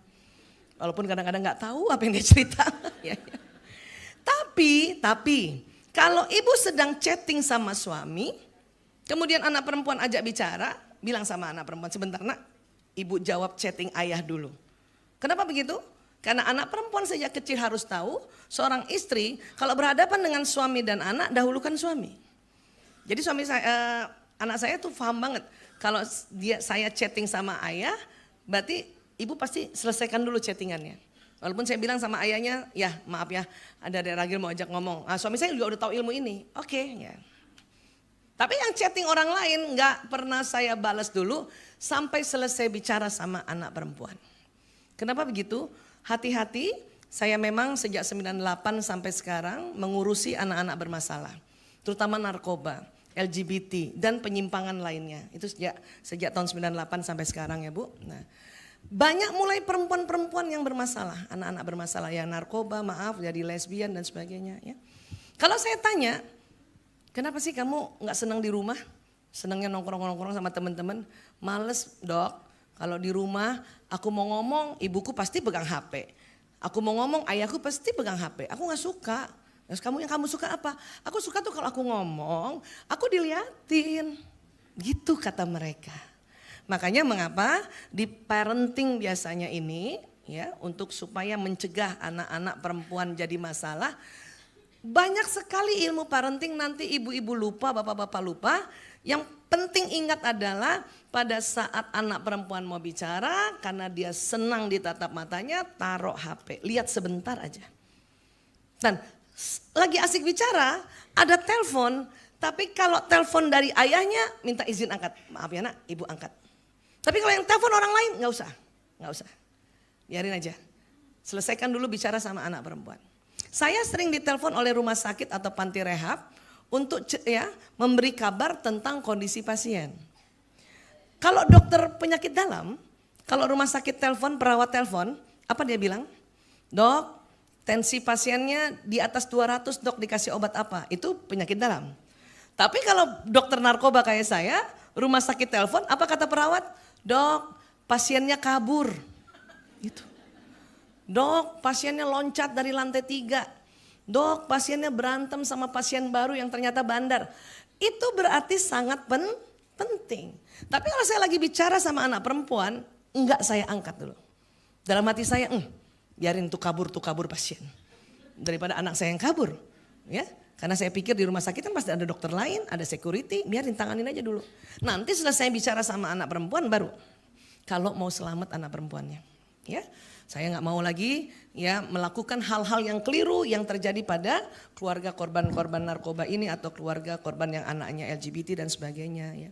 Walaupun kadang-kadang gak tahu apa yang dia cerita. Tapi kalau ibu sedang chatting sama suami, kemudian anak perempuan ajak bicara, bilang sama anak perempuan sebentar nak, ibu jawab chatting ayah dulu. Kenapa begitu? Karena anak perempuan sejak kecil harus tahu seorang istri kalau berhadapan dengan suami dan anak dahulukan suami. Jadi anak saya tuh paham banget kalau saya chatting sama ayah berarti ibu pasti selesaikan dulu chattingannya. Walaupun saya bilang sama ayahnya ya maaf ya ada Dek Ragil mau ajak ngomong. Suami saya juga udah tahu ilmu ini. Oke ya. Tapi yang chatting orang lain nggak pernah saya balas dulu sampai selesai bicara sama anak perempuan. Kenapa begitu? Hati-hati, saya memang sejak 98 sampai sekarang mengurusi anak-anak bermasalah. Terutama narkoba, LGBT dan penyimpangan lainnya. Itu sejak tahun 98 sampai sekarang ya Bu. Nah, banyak mulai perempuan-perempuan yang bermasalah, anak-anak bermasalah yang narkoba, maaf jadi lesbian dan sebagainya ya. Kalau saya tanya, kenapa sih kamu gak senang di rumah? Senangnya nongkrong-nongkrong sama teman-teman? Males Dok. Kalau di rumah aku mau ngomong ibuku pasti pegang HP. Aku mau ngomong ayahku pasti pegang HP. Aku gak suka. Terus kamu suka apa? Aku suka tuh kalau aku ngomong aku diliatin. Gitu kata mereka. Makanya mengapa di parenting biasanya ini ya untuk supaya mencegah anak-anak perempuan jadi masalah. Banyak sekali ilmu parenting nanti ibu-ibu lupa, bapak-bapak lupa. Yang penting ingat adalah pada saat anak perempuan mau bicara karena dia senang ditatap matanya taruh HP. Lihat sebentar aja. Dan lagi asik bicara ada telepon tapi kalau telepon dari ayahnya minta izin angkat. Maaf ya nak ibu angkat. Tapi kalau yang telepon orang lain gak usah. Biarin aja. Selesaikan dulu bicara sama anak perempuan. Saya sering ditelepon oleh rumah sakit atau panti rehab untuk memberi kabar tentang kondisi pasien. Kalau dokter penyakit dalam, kalau rumah sakit telepon, perawat telepon, apa dia bilang? Dok, tensi pasiennya di atas 200 dok dikasih obat apa? Itu penyakit dalam. Tapi kalau dokter narkoba kayak saya, rumah sakit telepon, apa kata perawat? Dok, pasiennya kabur. Gitu. Dok, pasiennya loncat dari lantai 3. Dok, pasiennya berantem sama pasien baru yang ternyata bandar. Itu berarti sangat penting. Tapi kalau saya lagi bicara sama anak perempuan, enggak saya angkat dulu. Dalam hati saya, biarin tuh kabur pasien. Daripada anak saya yang kabur. Ya, karena saya pikir di rumah sakit kan pasti ada dokter lain, ada security, biarin tanganin aja dulu. Nanti setelah saya bicara sama anak perempuan baru. Kalau mau selamat anak perempuannya. Ya, saya nggak mau lagi ya melakukan hal-hal yang keliru yang terjadi pada keluarga korban-korban narkoba ini atau keluarga korban yang anaknya LGBT dan sebagainya. Ya.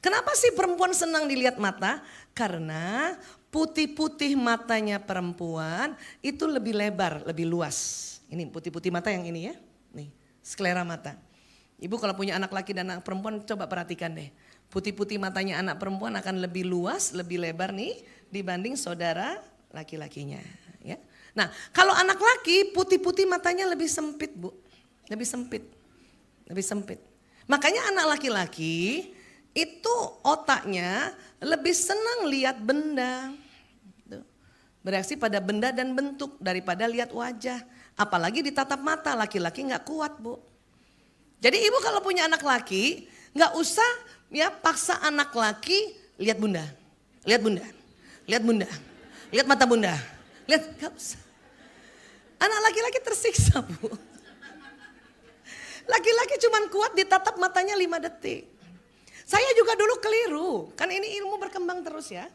Kenapa sih perempuan senang dilihat mata? Karena putih-putih matanya perempuan itu lebih lebar, lebih luas. Ini putih-putih mata yang ini ya, nih sklera mata. Ibu kalau punya anak laki dan anak perempuan coba perhatikan deh. Putih-putih matanya anak perempuan akan lebih luas, lebih lebar nih dibanding saudara laki-lakinya. Ya. Nah kalau anak laki putih-putih matanya lebih sempit bu, lebih sempit, lebih sempit. Makanya anak laki-laki itu otaknya lebih senang lihat benda. Bereaksi pada benda dan bentuk daripada lihat wajah. Apalagi ditatap mata, laki-laki gak kuat bu. Jadi ibu kalau punya anak laki gak usah ya paksa anak laki lihat bunda. Lihat bunda, lihat bunda, lihat mata bunda. Lihat, gak usah. Anak laki-laki tersiksa bu. Laki-laki cuman kuat ditatap matanya 5 detik. Saya juga dulu keliru, kan ini ilmu berkembang terus ya.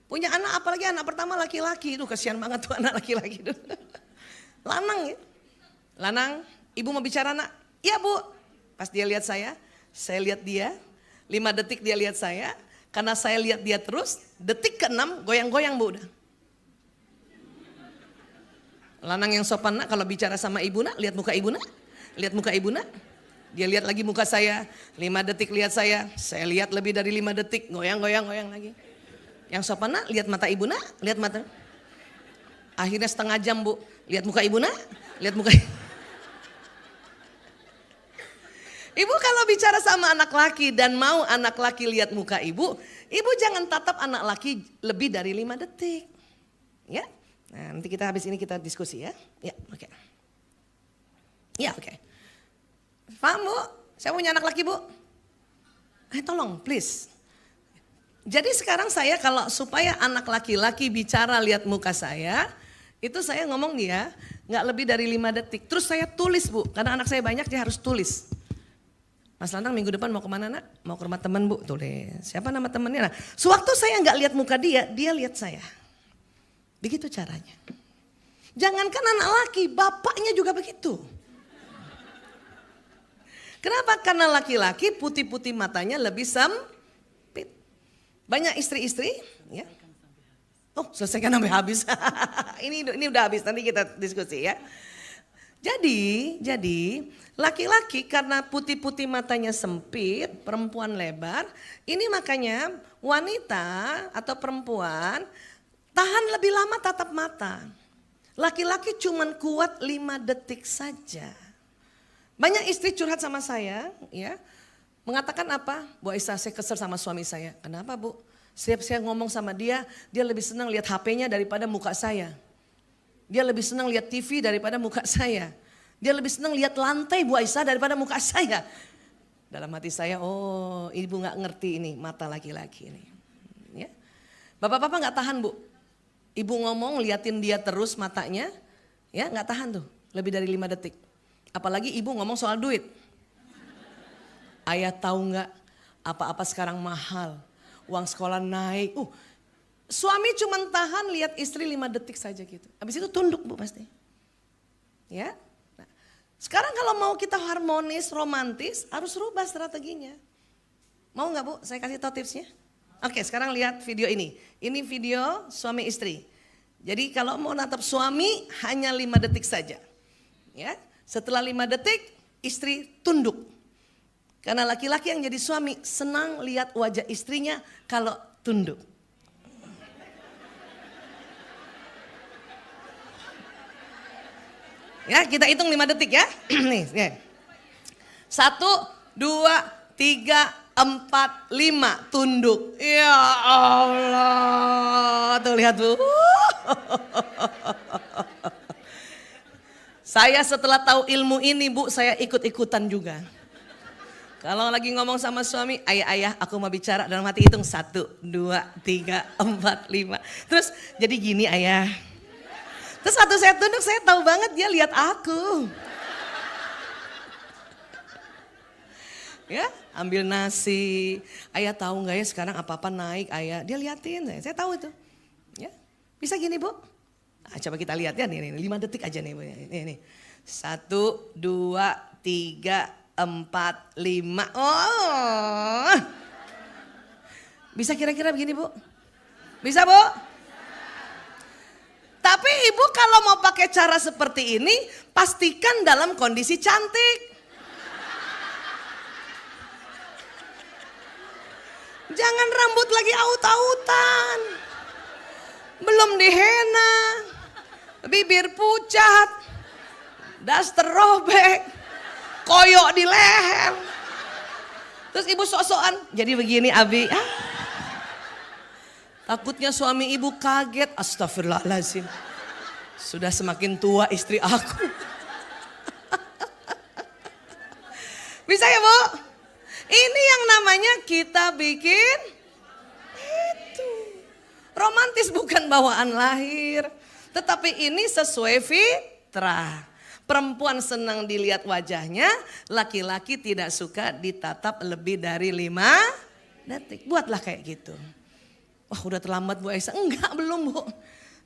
Punya anak apalagi anak pertama laki-laki, itu kasihan banget tuh anak laki-laki. Lanang ya, lanang, ibu mau bicara nak? Iya bu, pas dia lihat saya lihat dia, 5 detik dia lihat saya. Karena saya lihat dia terus, detik ke-6 goyang-goyang bu udah. Lanang yang sopan nak kalau bicara sama ibu nak, lihat muka ibu nak, lihat muka ibu nak. Dia lihat lagi muka saya, 5 detik lihat saya lihat lebih dari 5 detik, goyang-goyang lagi. Yang sopan nak, lihat mata ibu nak, lihat mata. Akhirnya setengah jam bu, lihat muka ibu nak, lihat muka. Ibu kalau bicara sama anak laki dan mau anak laki lihat muka ibu jangan tatap anak laki lebih dari 5 detik. Ya, nah, nanti kita habis ini kita diskusi ya. Ya, oke. Ya, oke. Paham bu? Saya punya anak laki bu. Tolong please. Jadi sekarang saya kalau supaya anak laki-laki bicara lihat muka saya. Itu saya ngomong dia gak lebih dari 5 detik. Terus saya tulis bu. Karena anak saya banyak dia harus tulis. Mas Lanang minggu depan mau kemana nak? Mau ke rumah teman bu. Tulis. Siapa nama temannya? Nah, sewaktu saya gak lihat muka dia lihat saya. Begitu caranya. Jangankan anak laki, bapaknya juga begitu. Kenapa? Karena laki-laki putih-putih matanya lebih sempit. Banyak istri-istri, ya. Oh, selesaikan sampai habis. ini udah habis, nanti kita diskusi ya. Jadi laki-laki karena putih-putih matanya sempit, perempuan lebar, ini makanya wanita atau perempuan tahan lebih lama tatap mata. Laki-laki cuman kuat 5 detik saja. Banyak istri curhat sama saya, ya, mengatakan apa? Bu Aisyah, saya kesel sama suami saya. Kenapa bu? Setiap saya ngomong sama dia lebih senang lihat HP-nya daripada muka saya. Dia lebih senang lihat TV daripada muka saya. Dia lebih senang lihat lantai Bu Aisyah daripada muka saya. Dalam hati saya, oh ibu nggak ngerti ini mata laki-laki ini. Ya. Bapak-bapak nggak tahan bu. Ibu ngomong liatin dia terus matanya, ya nggak tahan tuh lebih dari 5 detik. Apalagi ibu ngomong soal duit. Ayah tahu nggak apa-apa sekarang mahal, uang sekolah naik. Suami cuma tahan lihat istri 5 detik saja gitu. Habis itu tunduk bu pasti. Ya. Nah, sekarang kalau mau kita harmonis, romantis, harus rubah strateginya. Mau nggak bu? Saya kasih tahu tipsnya. Oke, sekarang lihat video ini. Ini video suami istri. Jadi kalau mau natap suami hanya 5 detik saja. Ya. Setelah 5 detik istri tunduk. Karena laki-laki yang jadi suami senang lihat wajah istrinya kalau tunduk. Ya, kita hitung 5 detik ya. Nih, ya. 1, 2, 3, 4, 5, tunduk. Ya Allah, tuh lihat Bu. Saya setelah tahu ilmu ini Bu, saya ikut-ikutan juga. Kalau lagi ngomong sama suami, ayah aku mau bicara dalam hati hitung 1, 2, 3, 4, 5. Terus jadi gini ayah. Terus waktu saya tunduk saya tahu banget dia lihat aku. Ya, ambil nasi. Ayah tahu nggak ya sekarang apa-apa naik ayah. Dia liatin, saya tahu itu. Ya, bisa gini Bu. Nah, coba kita lihat ya nih 5 detik aja nih Bu. Nih. 1, 2, 3, 4, 5. Oh. Bisa kira-kira begini Bu? Bisa Bu? Tapi ibu kalau mau pakai cara seperti ini, pastikan dalam kondisi cantik. Jangan rambut lagi aut-autan. Belum dihena. Bibir pucat. Daster robek. Koyok di leher. Terus ibu sok-sokan. Jadi begini Abi. Takutnya suami ibu kaget. Astagfirullahaladzim. Sudah semakin tua istri aku. Bisa ya Bu? Ini yang namanya kita bikin itu. Romantis bukan bawaan lahir. Tetapi ini sesuai fitrah. Perempuan senang dilihat wajahnya, laki-laki tidak suka ditatap lebih dari 5 detik. Buatlah kayak gitu. Wah udah terlambat Bu Aisyah. Enggak belum Bu.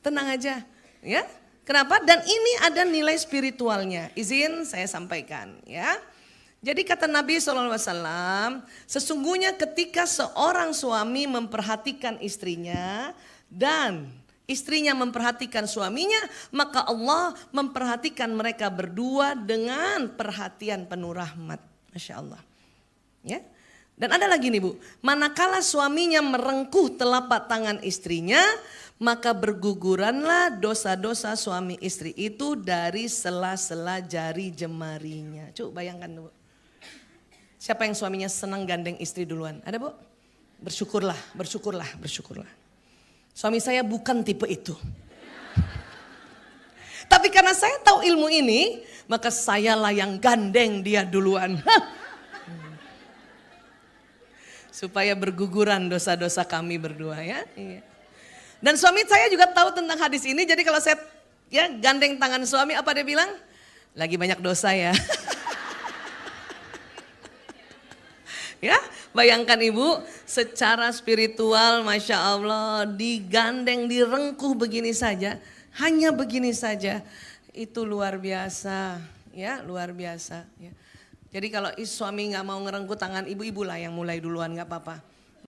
Tenang aja. Ya. Kenapa? Dan ini ada nilai spiritualnya. Izin saya sampaikan ya. Jadi kata Nabi SAW, sesungguhnya ketika seorang suami memperhatikan istrinya dan istrinya memperhatikan suaminya, maka Allah memperhatikan mereka berdua dengan perhatian penuh rahmat. Masya Allah. Ya. Dan ada lagi nih Bu, manakala suaminya merengkuh telapak tangan istrinya, maka berguguranlah dosa-dosa suami istri itu dari sela-sela jari jemarinya. Coba bayangkan Bu. Siapa yang suaminya senang gandeng istri duluan? Ada Bu? Bersyukurlah, bersyukurlah, bersyukurlah. Suami saya bukan tipe itu. Tapi karena saya tahu ilmu ini, maka sayalah yang gandeng dia duluan. Supaya berguguran dosa-dosa kami berdua ya. Dan suami saya juga tahu tentang hadis ini, jadi kalau saya ya gandeng tangan suami, apa dia bilang? Lagi banyak dosa ya. Ya, bayangkan ibu, secara spiritual Masya Allah digandeng, direngkuh begini saja, hanya begini saja, itu luar biasa, ya luar biasa. Ya. Jadi kalau suami nggak mau ngerengkuh tangan ibu, ibulah yang mulai duluan nggak apa-apa.